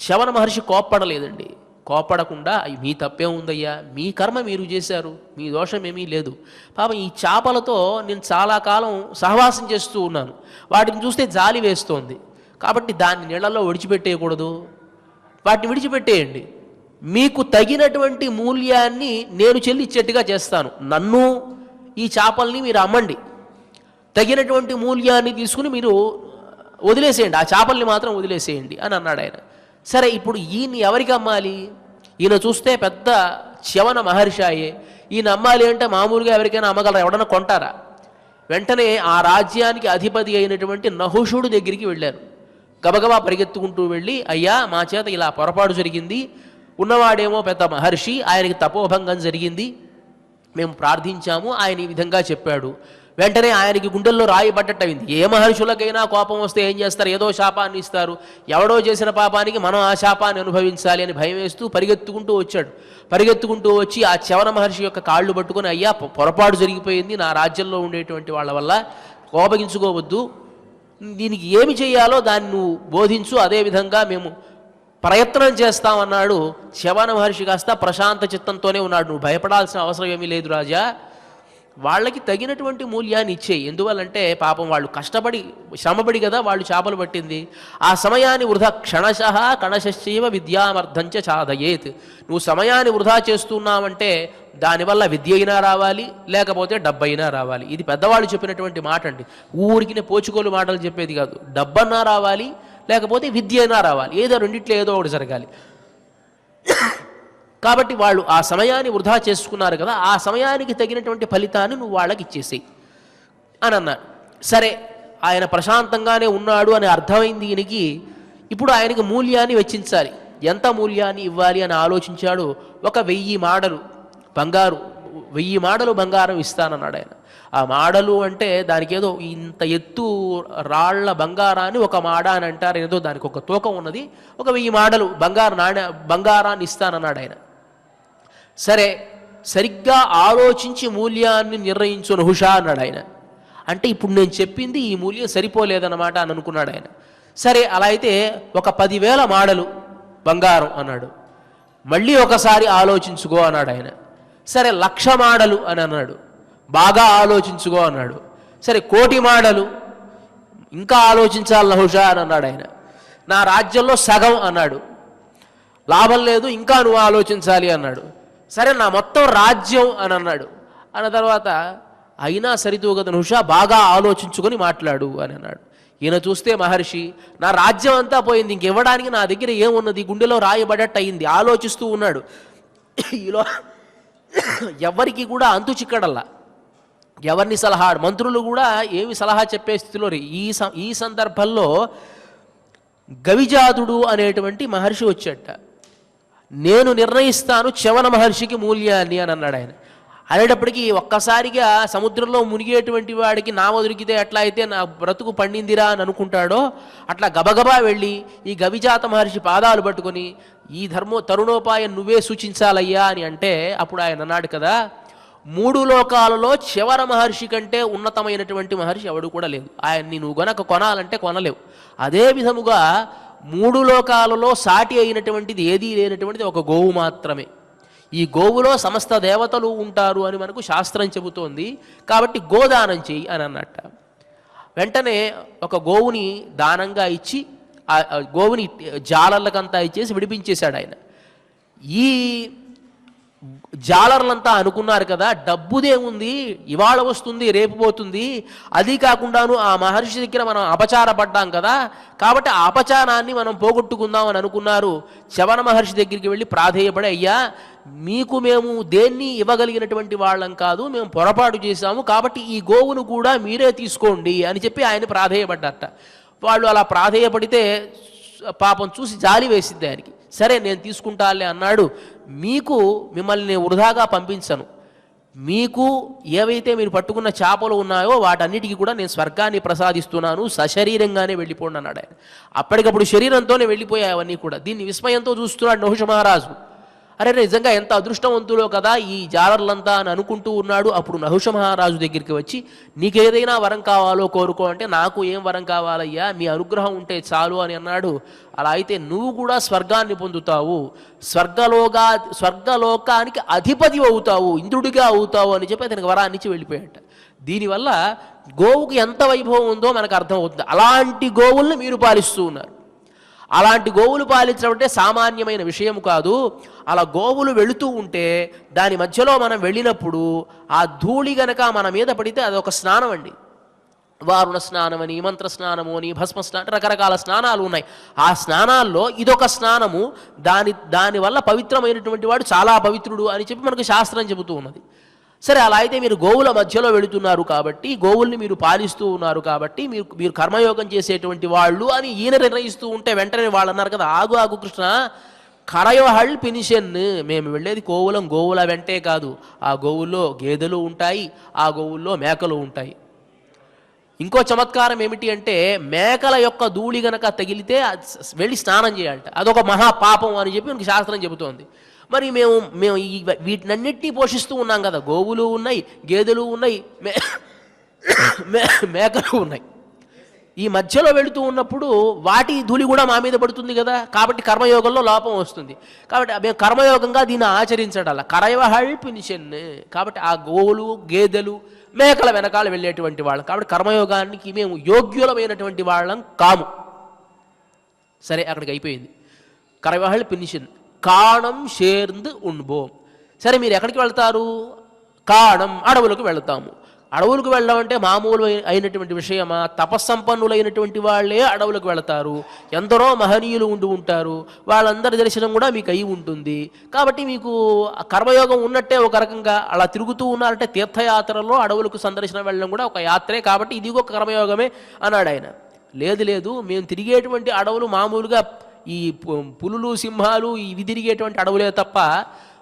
చ్యవన మహర్షి కోప్పడలేదండి. కోప్పడకుండా మీ తప్పే ఉందయ్యా, మీ కర్మ మీరు చేశారు, మీ దోషం ఏమీ లేదు. పాపం ఈ చేపలతో నేను చాలా కాలం సహవాసం చేస్తూ ఉన్నాను, వాటిని చూస్తే జాలి వేస్తోంది, కాబట్టి దాన్ని నీళ్లలో విడిచిపెట్టేయకూడదు, వాటిని విడిచిపెట్టేయండి, మీకు తగినటువంటి మూల్యాన్ని నేను చెల్లించేట్టుగా చేస్తాను, నన్ను ఈ చేపల్ని మీరు అమ్మండి, తగినటువంటి మూల్యాన్ని తీసుకుని మీరు వదిలేసేయండి, ఆ చేపల్ని మాత్రం వదిలేసేయండి అని అన్నాడు ఆయన. సరే, ఇప్పుడు ఈయన్ని ఎవరికి అమ్మాలి? ఈయన చూస్తే పెద్ద చ్యవన మహర్షి అయ్యే, ఈయన అమ్మాలి అంటే మామూలుగా ఎవరికైనా అమ్మగలరా? ఎవడన్నా కొంటారా? వెంటనే ఆ రాజ్యానికి అధిపతి అయినటువంటి నహుషుడు దగ్గరికి వెళ్ళారు. గబగబా పరిగెత్తుకుంటూ వెళ్ళి, అయ్యా మా చేత ఇలా పొరపాటు జరిగింది, ఉన్నవాడేమో పెద్ద మహర్షి, ఆయనకి తపోభంగం జరిగింది, మేము ప్రార్థించాము, ఆయన ఈ విధంగా చెప్పాడు. వెంటనే ఆయనకి గుండెల్లో రాయి పడ్డట్టయింది. ఏ మహర్షులకైనా కోపం వస్తే ఏం చేస్తారు? ఏదో శాపాన్ని ఇస్తారు, ఎవడో చేసిన పాపానికి మనం ఆ శాపాన్ని అనుభవించాలి అని భయం వేస్తూ పరిగెత్తుకుంటూ వచ్చాడు. పరిగెత్తుకుంటూ వచ్చి ఆ చ్యవన మహర్షి యొక్క కాళ్ళు పట్టుకొని, అయ్యా పొరపాటు జరిగిపోయింది, నా రాజ్యంలో ఉండేటువంటి వాళ్ళ వల్ల, కోపగించుకోవద్దు, దీనికి ఏమి చేయాలో దాన్ని నువ్వు బోధించు, అదేవిధంగా మేము ప్రయత్నం వాళ్ళకి తగినటువంటి మూల్యాన్ని ఇచ్చేయి. ఎందువల్లంటే పాపం వాళ్ళు కష్టపడి శ్రమపడి కదా వాళ్ళు చేపలు పట్టింది. ఆ సమయాన్ని వృధా క్షణశః కణశశ్చైవ విద్యామర్థంచ చాదయేత్. నువ్వు సమయాన్ని వృధా చేస్తున్నావంటే దానివల్ల విద్య అయినా రావాలి, లేకపోతే డబ్బైనా రావాలి. ఇది పెద్దవాళ్ళు చెప్పినటువంటి మాట అండి. ఊరికినే పోచుకోలు మాటలు చెప్పేది కాదు. డబ్బన్నా రావాలి, లేకపోతే విద్య అయినా రావాలి. ఏదో రెండిట్లో ఏదో ఒకటి జరగాలి. కాబట్టి వాళ్ళు ఆ సమయాన్ని వృధా చేసుకున్నారు కదా, ఆ సమయానికి తగినటువంటి ఫలితాన్ని నువ్వు వాళ్ళకి ఇచ్చేసేయి అని అన్నారు. సరే, ఆయన ప్రశాంతంగానే ఉన్నాడు అని అర్థమైంది ఈయనకి. ఇప్పుడు ఆయనకి మూల్యాన్ని వెచ్చించాలి. ఎంత మూల్యాన్ని ఇవ్వాలి అని ఆలోచించాడు. 1000 మాడలు బంగారు, 1000 మాడలు బంగారం ఇస్తానన్నాడు ఆయన. ఆ మాడలు అంటే దానికి ఏదో ఇంత ఎత్తు రాళ్ల బంగారాన్ని ఒక మాడ అని అంటారు. ఏదో దానికి ఒక తూకం ఉన్నది. 1000 మాడలు బంగారాన్ని ఇస్తానన్నాడు ఆయన. సరే, సరిగ్గా ఆలోచించి మూల్యాన్ని నిర్ణయించు నహుషా అన్నాడు ఆయన. అంటే ఇప్పుడు నేను చెప్పింది ఈ మూల్యం సరిపోలేదన్నమాట అని అనుకున్నాడు ఆయన. సరే, అలా అయితే 10,000 మాడలు బంగారం అన్నాడు. మళ్ళీ ఒకసారి ఆలోచించుకో అన్నాడు ఆయన. సరే, 1,00,000 మాడలు అని అన్నాడు. బాగా ఆలోచించుకో అన్నాడు. సరే, 1,00,00,000 మాడలు, ఇంకా ఆలోచించాలి నహుషా అని అన్నాడు ఆయన. నా రాజ్యంలో సగం అన్నాడు. లాభం లేదు, ఇంకా నువ్వు ఆలోచించాలి అన్నాడు. సరే, నా మొత్తం రాజ్యం అని అన్నాడు. అన్న తర్వాత అయినా సరితూగదు నహుషా, బాగా ఆలోచించుకొని మాట్లాడు అని అన్నాడు. ఈయన చూస్తే మహర్షి, నా రాజ్యం అంతా పోయింది, ఇంకివ్వడానికి నా దగ్గర ఏమున్నది, గుండెలో రాయబడట్టు అయింది. ఆలోచిస్తూ ఉన్నాడు. ఈలో ఎవరికి కూడా అంతు చిక్కడల్లా, ఎవరిని సలహా, మంత్రులు కూడా ఏమి సలహా చెప్పే స్థితిలో ఈ సందర్భంలో గవిజాతుడు అనేటువంటి మహర్షి వచ్చేట. నేను నిర్ణయిస్తాను చ్యవన మహర్షికి మూల్యాన్ని అని అన్నాడు ఆయన. అనేటప్పటికీ ఒక్కసారిగా సముద్రంలో మునిగేటువంటి వాడికి నావ దొరికితే ఎట్లా అయితే నా బ్రతుకు పండిందిరా అని అనుకుంటాడో అట్లా గబగబా వెళ్ళి ఈ గవిజాత మహర్షి పాదాలు పట్టుకొని ఈ తరుణోపాయం నువ్వే సూచించాలయ్యా అని అంటే, అప్పుడు ఆయన అన్నాడు కదా, 3 లోకాలలో చ్యవన మహర్షి కంటే ఉన్నతమైనటువంటి మహర్షి ఎవడు కూడా లేదు. ఆయన్ని నువ్వు గనక కొనాలంటే కొనలేవు. అదే విధముగా 3 లోకాలలో సాటి అయినటువంటిది ఏదీ లేనటువంటిది ఒక గోవు మాత్రమే. ఈ గోవులో సమస్త దేవతలు ఉంటారు అని మనకు శాస్త్రం చెబుతోంది. కాబట్టి గోదానం చెయ్యి అని అన్నట్ట. వెంటనే ఒక గోవుని దానంగా ఇచ్చి ఆ గోవుని జాలర్లకంతా ఇచ్చేసి విడిపించేశాడు ఆయన. ఈ జాలర్లంతా అనుకున్నారు కదా, డబ్బుదేముంది, ఇవాళ వస్తుంది రేపు పోతుంది, అది కాకుండాను ఆ మహర్షి దగ్గర మనం అపచారపడ్డాం కదా, కాబట్టి ఆ అపచారాన్ని మనం పోగొట్టుకుందాం అని అనుకున్నారు. చ్యవన మహర్షి దగ్గరికి వెళ్ళి ప్రాధేయపడి, అయ్యా మీకు మేము దేన్ని ఇవ్వగలిగినటువంటి వాళ్ళం కాదు, మేము పొరపాటు చేశాము, కాబట్టి ఈ గోవును కూడా మీరే తీసుకోండి అని చెప్పి ఆయన ప్రాధేయపడ్డట. వాళ్ళు అలా ప్రాధేయపడితే పాపం చూసి జాలి వేసింది ఆయనకి. సరే, నేను తీసుకుంటాలే అన్నాడు. మిమ్మల్ని నేను వృధాగా పంపించను. మీకు ఏవైతే మీరు పట్టుకున్న చేపలు ఉన్నాయో వాటన్నిటికీ కూడా నేను స్వర్గాన్ని ప్రసాదిస్తున్నాను, సశరీరంగానే వెళ్ళిపోండి అన్నాడు ఆయన. అప్పటికప్పుడు శరీరంతోనే వెళ్ళిపోయాయి అవన్నీ కూడా. దీన్ని విస్మయంతో చూస్తున్నాడు నహుష మహారాజు. అరే, నిజంగా ఎంత అదృష్టవంతులో కదా ఈ జాలర్లంతా అని అనుకుంటూ ఉన్నాడు. అప్పుడు నహుష మహారాజు దగ్గరికి వచ్చి, నీకేదైనా వరం కావాలో కోరుకో అంటే, నాకు ఏం వరం కావాలయ్యా, మీ అనుగ్రహం ఉంటే చాలు అని అన్నాడు. అలా అయితే నువ్వు కూడా స్వర్గాన్ని పొందుతావు, స్వర్గలోకానికి అధిపతి అవుతావు, ఇంద్రుడిగా అవుతావు అని చెప్పి అతనికి వరాన్నిచ్చి వెళ్ళిపోయాట. దీనివల్ల గోవుకి ఎంత వైభవం ఉందో మనకు అర్థమవుతుంది. అలాంటి గోవుల్ని మీరు పాలిస్తూ ఉన్నారు. అలాంటి గోవులు పాలించడం అంటే సామాన్యమైన విషయం కాదు. అలా గోవులు వెళుతూ ఉంటే దాని మధ్యలో మనం వెళ్ళినప్పుడు ఆ ధూళి గనక మన మీద పడితే అదొక స్నానం అండి. వారుణ స్నానం అని, మంత్ర స్నానము అని, భస్మ స్నానం, రకరకాల స్నానాలు ఉన్నాయి. ఆ స్నానాల్లో ఇదొక స్నానము. దానివల్ల పవిత్రమైనటువంటి వాడు చాలా పవిత్రుడు అని చెప్పి మనకు శాస్త్రం చెబుతూ ఉన్నది. సరే, అలా అయితే మీరు గోవుల మధ్యలో వెళుతున్నారు కాబట్టి, గోవుల్ని మీరు పాలిస్తూ ఉన్నారు కాబట్టి మీరు కర్మయోగం చేసేటువంటి వాళ్ళు అని ఈయన నిర్ణయిస్తూ ఉంటే వెంటనే వాళ్ళు అన్నారు కదా, ఆగు కృష్ణ, కరయోహళ్ పినిషన్, మేము వెళ్ళేది గోవుల వెంటే కాదు, ఆ గోవుల్లో గేదెలు ఉంటాయి, ఆ గోవుల్లో మేకలు ఉంటాయి. ఇంకో చమత్కారం ఏమిటి అంటే, మేకల యొక్క ధూళి గనక తగిలితే వెళ్ళి స్నానం చేయాలట, అదొక మహాపాపం అని చెప్పి మనకి శాస్త్రం చెబుతోంది. మరి మేము వీటినన్నిటినీ పోషిస్తూ ఉన్నాం కదా, గోవులు ఉన్నాయి, గేదెలు ఉన్నాయి, మేకలు ఉన్నాయి. ఈ మధ్యలో వెళుతూ ఉన్నప్పుడు వాటి ధూళి కూడా మా మీద పడుతుంది కదా, కాబట్టి కర్మయోగంలో లోపం వస్తుంది. కాబట్టి మేము కర్మయోగంగా దీన్ని ఆచరించడాల కరయవహళ్ పినిషన్. కాబట్టి ఆ గోవులు గేదెలు మేకల వెనకాల వెళ్ళేటువంటి వాళ్ళం, కాబట్టి కర్మయోగానికి మేము యోగ్యులమైనటువంటి వాళ్ళం కాము. సరే, అక్కడికి అయిపోయింది. కరయవహళ్ పినిషన్ కాణం షేర్ంద్ ఉణ్బోం. సరే, మీరు ఎక్కడికి వెళ్తారు? కాణం, అడవులకు వెళ్తాము. అడవులకు వెళ్ళడం అంటే మామూలు అయినటువంటి విషయమా? తపస్సంపన్నులైనటువంటి వాళ్ళే అడవులకు వెళతారు. ఎందరో మహనీయులు ఉండి ఉంటారు, వాళ్ళందరి దర్శనం కూడా మీకు అయి ఉంటుంది. కాబట్టి మీకు కర్మయోగం ఉన్నట్టే ఒక రకంగా. అలా తిరుగుతూ ఉన్నారంటే తీర్థయాత్రలో అడవులకు సందర్శనం వెళ్ళడం కూడా ఒక యాత్రే, కాబట్టి ఇది ఒక కర్మయోగమే అన్నాడు ఆయన. లేదు లేదు, మేము తిరిగేటువంటి అడవులు మామూలుగా ఈ పులులు సింహాలు ఇవి తిరిగేటువంటి అడవులే తప్ప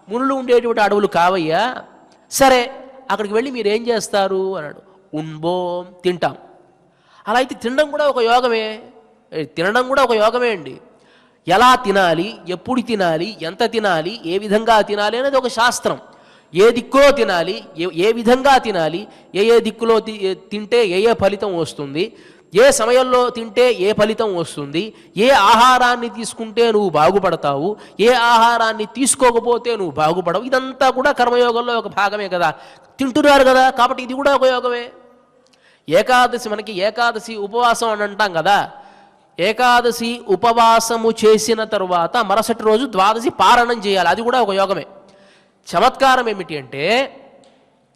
మునులు ఉండేటువంటి అడవులు కావయ్యా. సరే, అక్కడికి వెళ్ళి మీరు ఏం చేస్తారు అన్నాడు. ఉణ్బోం, తింటాం. అలా అయితే తినడం కూడా ఒక యోగమే. తినడం కూడా ఒక యోగమే అండి. ఎలా తినాలి, ఎప్పుడు తినాలి, ఎంత తినాలి, ఏ విధంగా తినాలి అనేది ఒక శాస్త్రం. ఏ దిక్కులో తినాలి, ఏ విధంగా తినాలి, ఏ దిక్కులో తింటే ఏ ఫలితం వస్తుంది, ఏ సమయంలో తింటే ఏ ఫలితం వస్తుంది, ఏ ఆహారాన్ని తీసుకుంటే నువ్వు బాగుపడతావు, ఏ ఆహారాన్ని తీసుకోకపోతే నువ్వు బాగుపడవు, ఇదంతా కూడా కర్మయోగంలో ఒక భాగమే కదా. తింటున్నారు కదా, కాబట్టి ఇది కూడా ఒక యోగమే. ఏకాదశి, మనకి ఏకాదశి ఉపవాసం అని అంటాం కదా. ఏకాదశి ఉపవాసము చేసిన తరువాత మరుసటి రోజు ద్వాదశి పారణం చేయాలి, అది కూడా ఒక యోగమే. చమత్కారం ఏమిటి అంటే,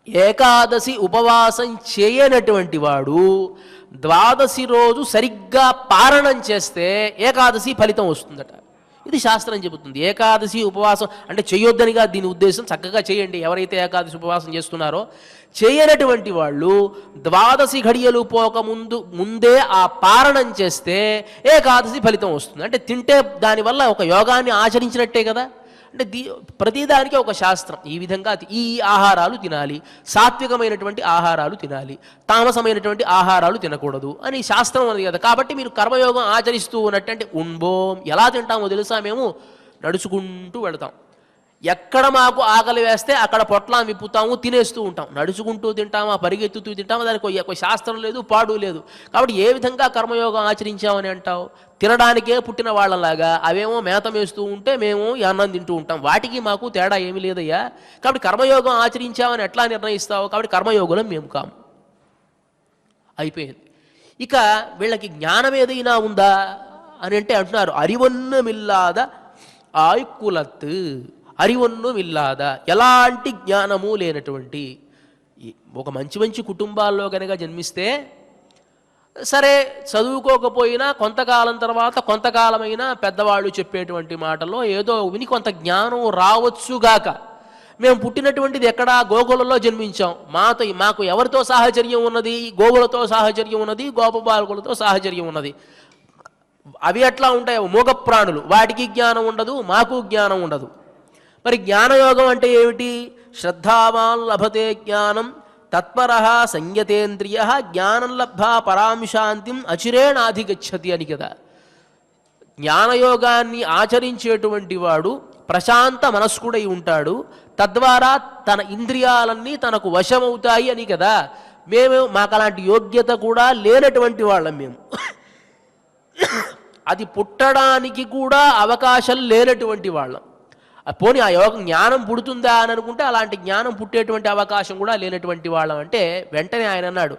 ఏకాదశి ఉపవాసం చేయనటువంటి వాడు ద్వాదశి రోజు సరిగ్గా పారణం చేస్తే ఏకాదశి ఫలితం వస్తుందట. ఇది శాస్త్రం చెబుతుంది. ఏకాదశి ఉపవాసం అంటే చేయొద్దనిగా దీని ఉద్దేశం, చక్కగా చేయండి. ఎవరైతే ఏకాదశి ఉపవాసం చేస్తున్నారో, చేయనటువంటి వాళ్ళు ద్వాదశి ఘడియలు ముందే ఆ పారణం చేస్తే ఏకాదశి ఫలితం వస్తుంది. అంటే తింటే దానివల్ల ఒక యోగాన్ని ఆచరించినట్టే కదా. అంటే ప్రతిదానికి ఒక శాస్త్రం. ఈ విధంగా ఈ ఆహారాలు తినాలి, సాత్వికమైనటువంటి ఆహారాలు తినాలి, తామసమైనటువంటి ఆహారాలు తినకూడదు అని శాస్త్రం ఉంది కదా. కాబట్టి మీరు కర్మయోగం ఆచరిస్తూ ఉన్నట్టంటే ఉణ్బోం. ఎలా తింటామో తెలుసా? మేము నడుచుకుంటూ వెళతాం. ఎక్కడ మాకు ఆకలి వేస్తే అక్కడ పొట్లా విప్పుతాము, తినేస్తూ ఉంటాం. నడుచుకుంటూ తింటామా, పరిగెత్తుతూ తింటామా, దానికి ఒక శాస్త్రం లేదు, పాడు లేదు. కాబట్టి ఏ విధంగా కర్మయోగం ఆచరించామని అంటావు? తినడానికే పుట్టిన వాళ్ళలాగా అవేమో మేత వేస్తూ ఉంటే మేము అన్నం తింటూ ఉంటాం. వాటికి మాకు తేడా ఏమీ లేదయ్యా. కాబట్టి కర్మయోగం ఆచరించామని ఎట్లా నిర్ణయిస్తావు? కాబట్టి కర్మయోగులం మేము కాము. అయిపోయింది. ఇక వీళ్ళకి జ్ఞానం ఏదైనా ఉందా అని అంటే అంటున్నారు, అరివన్నమిల్లాద ఆయుక్కులత్. అరివన్నమిల్లాద, ఎలాంటి జ్ఞానము లేనటువంటి. ఒక మంచి మంచి కుటుంబాల్లో కనుక జన్మిస్తే సరే, చదువుకోకపోయినా కొంతకాలం తర్వాత కొంతకాలమైనా పెద్దవాళ్ళు చెప్పేటువంటి మాటల్లో ఏదో విని కొంత జ్ఞానం రావచ్చుగాక. మేము పుట్టినటువంటిది ఎక్కడా గోకులలో జన్మించాం. మాకు ఎవరితో సాహచర్యం ఉన్నది? గోవులతో సాహచర్యం ఉన్నది, గోపబాలకులతో సాహచర్యం ఉన్నది. అవి ఎట్లా ఉంటాయి? మూగ ప్రాణులు, వాటికి జ్ఞానం ఉండదు, మాకు జ్ఞానం ఉండదు. మరి జ్ఞానయోగం అంటే ఏమిటి? శ్రద్ధావాన్ లభతే జ్ఞానం తత్పరః సంయతేంద్రియ జ్ఞానం లబ్ధా పరాంశాంతిం అచిరేణాధిగచ్చతి అని కదా. జ్ఞానయోగాన్ని ఆచరించేటువంటి వాడు ప్రశాంత మనస్కుడై ఉంటాడు, తద్వారా తన ఇంద్రియాలన్నీ తనకు వశమవుతాయి అని కదా. మాకు అలాంటి యోగ్యత కూడా లేనటువంటి వాళ్ళం మేము. అది పుట్టడానికి కూడా అవకాశం లేనటువంటి వాళ్ళం. పోనీ ఆ యోగం జ్ఞానం పుడుతుందా అని అనుకుంటే అలాంటి జ్ఞానం పుట్టేటువంటి అవకాశం కూడా లేనటువంటి వాళ్ళం. అంటే వెంటనే ఆయన అన్నాడు,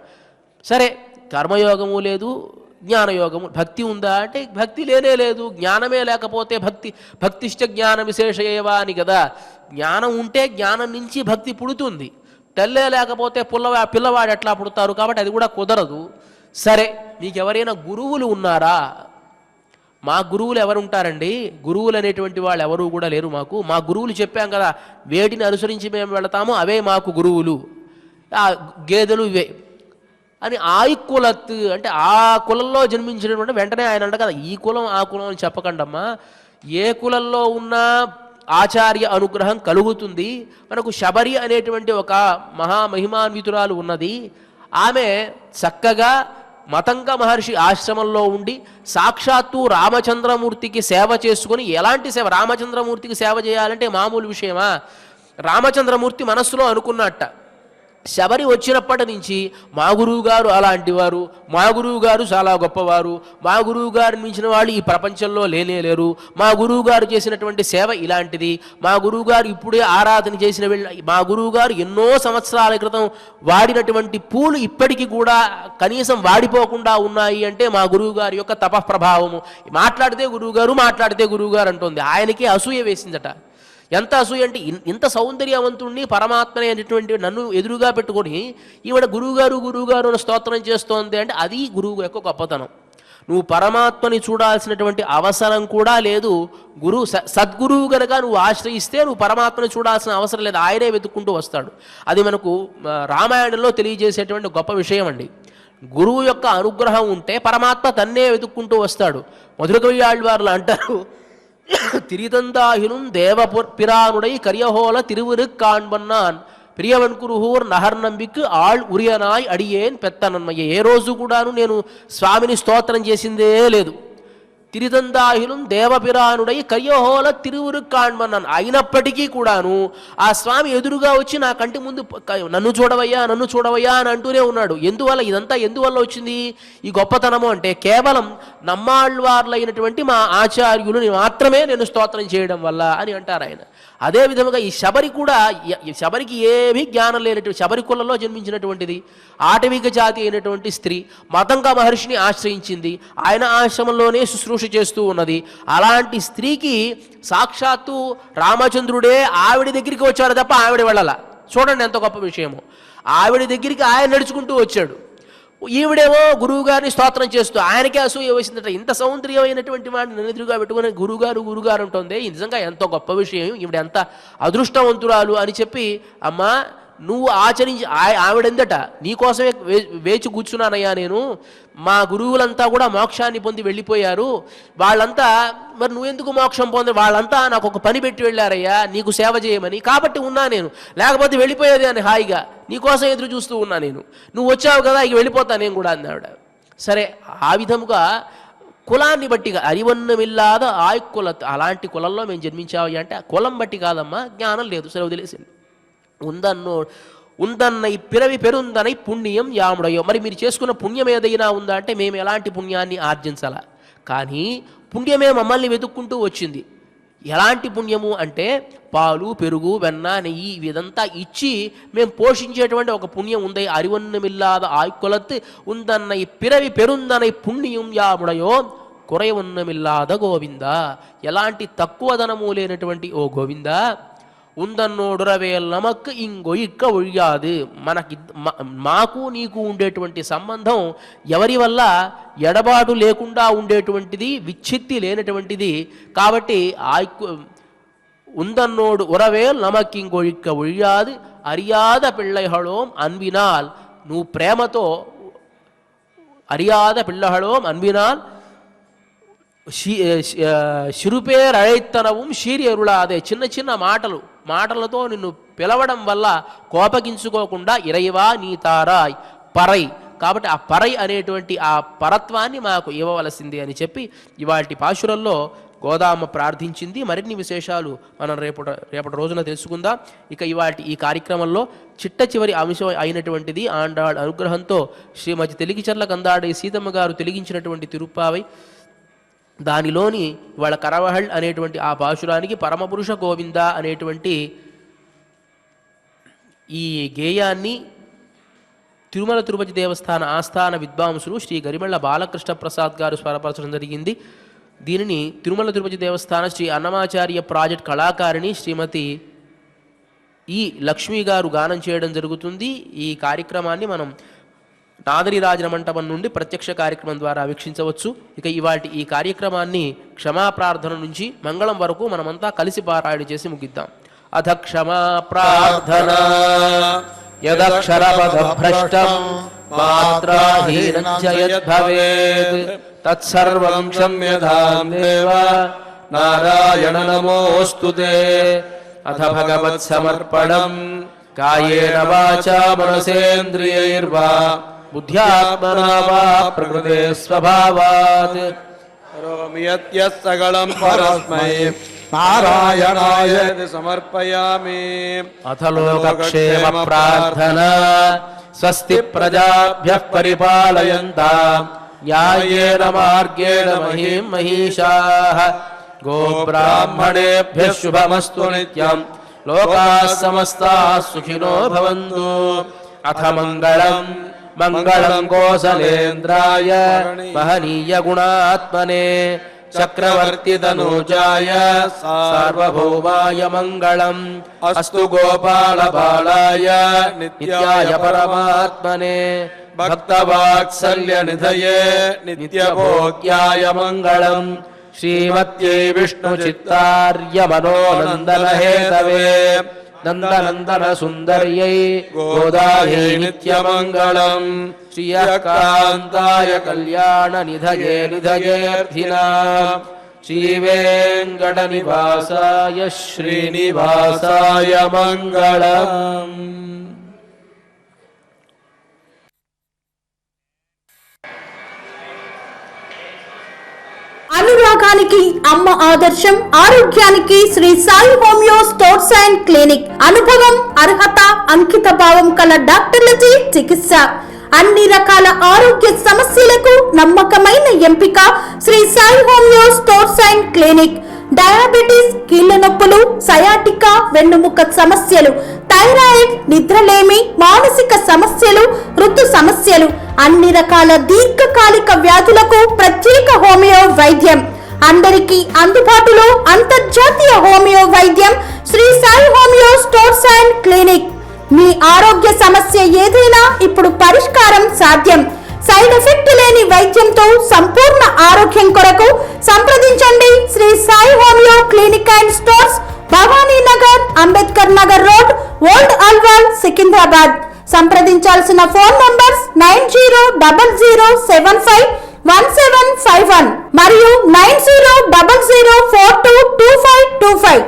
సరే కర్మయోగము లేదు, జ్ఞానయోగము. భక్తి ఉందా అంటే భక్తి లేనే లేదు. జ్ఞానమే లేకపోతే భక్తిష్ట జ్ఞాన విశేషయేవా అని కదా. జ్ఞానం ఉంటే జ్ఞానం నుంచి భక్తి పుడుతుంది. తల్లే లేకపోతే పిల్లవాడు ఎట్లా పుడతారు? కాబట్టి అది కూడా కుదరదు. సరే, మీకు ఎవరైనా గురువులు ఉన్నారా? మా గురువులు ఎవరుంటారండి? గురువులు అనేటువంటి వాళ్ళు ఎవరు కూడా లేరు మాకు. మా గురువులు చెప్పాం కదా, వేటిని అనుసరించి మేము వెళతామో అవే మాకు గురువులు, ఆ గేదెలు ఇవే అని. ఆయుక్కులత్ అంటే ఆ కులంలో జన్మించినటువంటి వెంటనే ఆయన అంట కదా, ఈ కులం ఆ కులం అని చెప్పకండమ్మా. ఏ కులంలో ఉన్నా ఆచార్య అనుగ్రహం కలుగుతుంది. మనకు శబరి అనేటువంటి ఒక మహామహిమాన్వితురాలు ఉన్నది. ఆమె చక్కగా మతంగ మహర్షి ఆశ్రమంలో ఉండి సాక్షాత్తు రామచంద్రమూర్తికి సేవ చేసుకుని, ఎలాంటి సేవ? రామచంద్రమూర్తికి సేవ చేయాలంటే మామూలు విషయమా? రామచంద్రమూర్తి మనస్సులో అనుకున్నట్ట, శబరి వచ్చినప్పటి నుంచి మా గురువు గారు అలాంటి వారు, మా గురువు గారు చాలా గొప్పవారు, మా గురువు గారు మించిన వాళ్ళు ఈ ప్రపంచంలో లేరు, మా గురువు గారు చేసినటువంటి సేవ ఇలాంటిది, మా గురువు గారు ఇప్పుడే ఆరాధన చేసిన మా గురువు గారు ఎన్నో సంవత్సరాల క్రితం వాడినటువంటి పూలు ఇప్పటికీ కూడా కనీసం వాడిపోకుండా ఉన్నాయి అంటే మా గురువు గారి యొక్క తపఃప్రభావము. మాట్లాడితే గురువు గారు అంటుంది. ఆయనకి అసూయ వేసిందట. ఎంత అసూయ అంటే ఇంత సౌందర్యవంతుణ్ణి పరమాత్మనే అనేటువంటి నన్ను ఎదురుగా పెట్టుకొని ఈవిడ గురువుగారు అని స్తోత్రం చేస్తోంది అంటే అది గురువు యొక్క గొప్పతనం. నువ్వు పరమాత్మని చూడాల్సినటువంటి అవసరం కూడా లేదు. సద్గురువు గనక నువ్వు ఆశ్రయిస్తే నువ్వు పరమాత్మని చూడాల్సిన అవసరం లేదు, ఆయనే వెతుక్కుంటూ వస్తాడు. అది మనకు రామాయణంలో తెలియజేసేటువంటి గొప్ప విషయం అండి. గురువు యొక్క అనుగ్రహం ఉంటే పరమాత్మ తన్నే వెతుక్కుంటూ వస్తాడు. మధురకవి ఆళ్వార్లు అంటారు, తిరితందాహినుం దేవపిరానుడై కరియహోల తిరువురు కాన్బన్నాన్ ప్రియవన్ కురుహూర్ నహర్ నంబిక్ ఆళ్ ఉరియనాయ్ అడియేన్ పెత్తనన్మయ్య. ఏ రోజు కూడాను నేను స్వామిని స్తోత్రం చేసిందే లేదు. తిరితందాహినుం దేవపిరానుడై కరియహోల తిరువురు కాన్బన్నాన్. అయినప్పటికీ కూడాను ఆ స్వామి ఎదురుగా వచ్చి నా కంటి ముందు నన్ను చూడవయ్యా అని అంటూనే ఉన్నాడు. ఇదంతా ఎందువల్ల వచ్చింది ఈ గొప్పతనము అంటే కేవలం నమ్మాళ్వార్లైనటువంటి మా ఆచార్యులు మాత్రమే నేను స్తోత్రం చేయడం వల్ల అని అంటారు ఆయన. అదే విధముగా ఈ శబరికి ఏమీ జ్ఞానం లేనటువంటి శబరి కులంలో జన్మించినటువంటిది, ఆటవిక జాతి అయినటువంటి స్త్రీ మతంగా మహర్షిని ఆశ్రయించింది, ఆయన ఆశ్రమంలోనే శుశ్రూష చేస్తూ ఉన్నది. అలాంటి స్త్రీకి సాక్షాత్తు రామచంద్రుడే ఆవిడ దగ్గరికి వచ్చారు తప్ప ఆవిడ వెళ్ళాల. చూడండి ఎంత గొప్ప విషయమో. ఆవిడ దగ్గరికి ఆయన నడుచుకుంటూ వచ్చాడు. ఈవిడేమో గురువు గారిని స్తోత్రం చేస్తూ ఆయనకే అసూయ వేసిందట. ఇంత సౌందర్యమైనటువంటి వాడిని నన్ను ఎదురుగా పెట్టుకుని గురుగారు ఉంటుంది, నిజంగా ఎంతో గొప్ప విషయం, ఈవిడ ఎంత అదృష్టవంతురాలు అని చెప్పి, అమ్మా నువ్వు ఆచరించి ఆవిడందట నీకోసమే వేచి కూర్చున్నానయ్యా నేను, మా గురువులంతా కూడా మోక్షాన్ని పొంది వెళ్ళిపోయారు, వాళ్ళంతా మరి నువ్వెందుకు మోక్షం పొంది, వాళ్ళంతా నాకు ఒక పని పెట్టి వెళ్ళారయ్యా నీకు సేవ చేయమని, కాబట్టి ఉన్నా నేను, లేకపోతే వెళ్ళిపోయేది అని హాయిగా నీకోసం ఎదురు చూస్తూ ఉన్నా నేను, నువ్వు వచ్చావు కదా ఇక వెళ్ళిపోతా నేను కూడా అందావిడ. సరే ఆ విధముగా కులాన్ని బట్టిగా అరివన్నమిల్లాద ఆయుక్కుల అలాంటి కులంలో మేము జన్మించావయ్యా అంటే కులం బట్టి కాదమ్మా, జ్ఞానం లేదు, సరే వదిలేసింది. ఉందన్నై పిరవి పెరుందనై పుణ్యం యాముడయో. మరి మీరు చేసుకున్న పుణ్యం ఏదైనా ఉందా అంటే మేము ఎలాంటి పుణ్యాన్ని ఆర్జించాలా, కానీ పుణ్యమే మమ్మల్ని వెతుక్కుంటూ వచ్చింది. ఎలాంటి పుణ్యము అంటే పాలు పెరుగు వెన్న నెయ్యి ఇదంతా ఇచ్చి మేము పోషించేటువంటి ఒక పుణ్యం ఉంది. అరివన్నమిల్లాద ఆయుక్కులత్ ఉందన్నై పిరవి పెరుందనై పుణ్యం యాముడయో కురైవన్నమిల్లాద గోవింద. ఎలాంటి తక్కువ ధనము లేనటువంటి ఓ గోవింద, ఉందన్నోడురవేల్ నమక్ ఇంగొయిక్క ఒయ్యాదు. మాకు నీకు ఉండేటువంటి సంబంధం ఎవరి వల్ల ఎడబాటు లేకుండా ఉండేటువంటిది, విచ్ఛిత్తి లేనటువంటిది. కాబట్టి ఉందన్నోడు ఉరవేల్ నమక్ ఇంగొయిక్క ఒయ్యాదు అరియాద పిళ్ళహళోం అన్వినాల్. నువ్వు ప్రేమతో అరియాద పిళ్ళహళోం అన్వినాల్ శిరుపేర్ అழைత్తనவும் షీరి అరుళాదే. చిన్న చిన్న మాటలతో నిన్ను పిలవడం వల్ల కోపగించుకోకుండా ఇరైవా నీ తారాయ్ పరై. కాబట్టి ఆ పరై అనేటువంటి ఆ పరత్వాన్ని మాకు ఇవ్వవలసింది అని చెప్పి ఇవాటి పాశురంలో గోదామ ప్రార్థించింది. మరిన్ని విశేషాలు మనం రేపటి రోజున తెలుసుకుందాం. ఇక ఇవాటి ఈ కార్యక్రమంలో చిట్ట చివరి అంశం అయినటువంటిది ఆండాళ్ అనుగ్రహంతో శ్రీమతి తెలిగిచర్ల కందాడి సీతమ్మ గారు తెలిగించినటువంటి తిరుప్పావై, దానిలోని వాళ్ళ కరవహళ్ అనేటువంటి ఆ పాశురానికి పరమపురుష గోవింద అనేటువంటి ఈ గేయాన్ని తిరుమల తిరుపతి దేవస్థాన ఆస్థాన విద్వాంసులు శ్రీ గరిమెళ్ల బాలకృష్ణ ప్రసాద్ గారు స్వరపరచడం జరిగింది. దీనిని తిరుమల తిరుపతి దేవస్థాన శ్రీ అన్నమాచార్య ప్రాజెక్ట్ కళాకారిణి శ్రీమతి ఈ లక్ష్మి గారు గానం చేయడం జరుగుతుంది. ఈ కార్యక్రమాన్ని మనం నాదరి రాజన మంటపం నుండి ప్రత్యక్ష కార్యక్రమం ద్వారా వీక్షించవచ్చు. ఇక ఇవాటి ఈ కార్యక్రమాన్ని క్షమాప్రార్థన నుంచి మంగళం వరకు మనమంతా కలిసి పారాయణ చేసి ముగిద్దాం. అథ క్షమా ప్రార్థన యదక్షరపదభ్రష్టం మాత్రాహీనం చ యద్భవేత్ తత్సర్వం క్షమ్యతాం దేవ నారాయణ నమోస్తుతే. అథ భగవత్ సమర్పణం కాయేన వాచా మనసేంద్రియైర్వా బుద్ధ్యాత్మనా వా ప్రకృతే స్వభావాత్ కరోమి యత్యత్ సకలం పరస్మై నారాయణాయ సమర్పయామి. అథ లోకక్షేమ ప్రార్థన. స్వస్తి ప్రజాభ్యః పరిపాలయంతాం న్యాయేన మార్గేణ మహీం మహీషాః. గోబ్రాహ్మణేభ్యః శుభమస్తు నిత్యం. లోకాః సమస్తాః సుఖినో భవంతు. అథ మంగళం మంగళం కోసలేంద్రాయ మహనీయ గుణాత్మనే చక్రవర్తి తనూజాయ సార్వభౌమాయ మంగళం. అస్తు గోపాల బాలాయ నిత్యాయ పరమాత్మనే భక్తవాత్సల్య నిధయే నిత్యభోగ్యాయ మంగళం. శ్రీమత్యై విష్ణు చిత్తార్య మనోనందన హేతవే నందనందన సుందర్యై గోదాయై నిత్యమంగళం. శ్రియకాంతాయ కళ్యాణ నిధయే నిధయేర్థినాం. శ్రీవేంకట నివాసాయ శ్రీనివాసాయ మంగళం. అనురాగానికి అమ్మ ఆదర్శం, ఆరోగ్యానికి Shri Sai homeo stores and clinic. అనుభవం, అర్హత, అంకిత భావం కల డాక్టర్లచే చికిత్స. అన్ని రకాల ఆరోగ్య సమస్యలకు నమ్మకమైన ఎంపిక Shri Sai homeo stores and clinic. Diabetes, కీళ్ల నొప్పులు, సయాటికా, వెన్నుముక సమస్యలు, థైరాయిడ్, నిద్రలేమి, మానసిక సమస్యలు, ఋతు సమస్యలు, అన్ని రకాల దీర్ఘకాలిక వ్యాధులకు ప్రత్యేక హోమియో వైద్యం. అందరికీ అందుబాటులో అంతర్జాతీయ హోమియో వైద్యం Sri Sai homeo stores and clinic. మీ ఆరోగ్య సమస్య ఏదైనా ఇప్పుడు పరిష్కారం సాధ్యం. సైడ్ ఎఫెక్ట్ లేని వైద్యంతో సంపూర్ణ ఆరోగ్యం కొరకు సంప్రదించండి Sri Sai homeo clinic and stores, Bhavani Nagar, Ambedkar Nagar road, old Alwal, Secunderabad. సంప్రదించాల్సిన ఫోన్ నంబర్స్ 9000751751 మరియు 9000422525.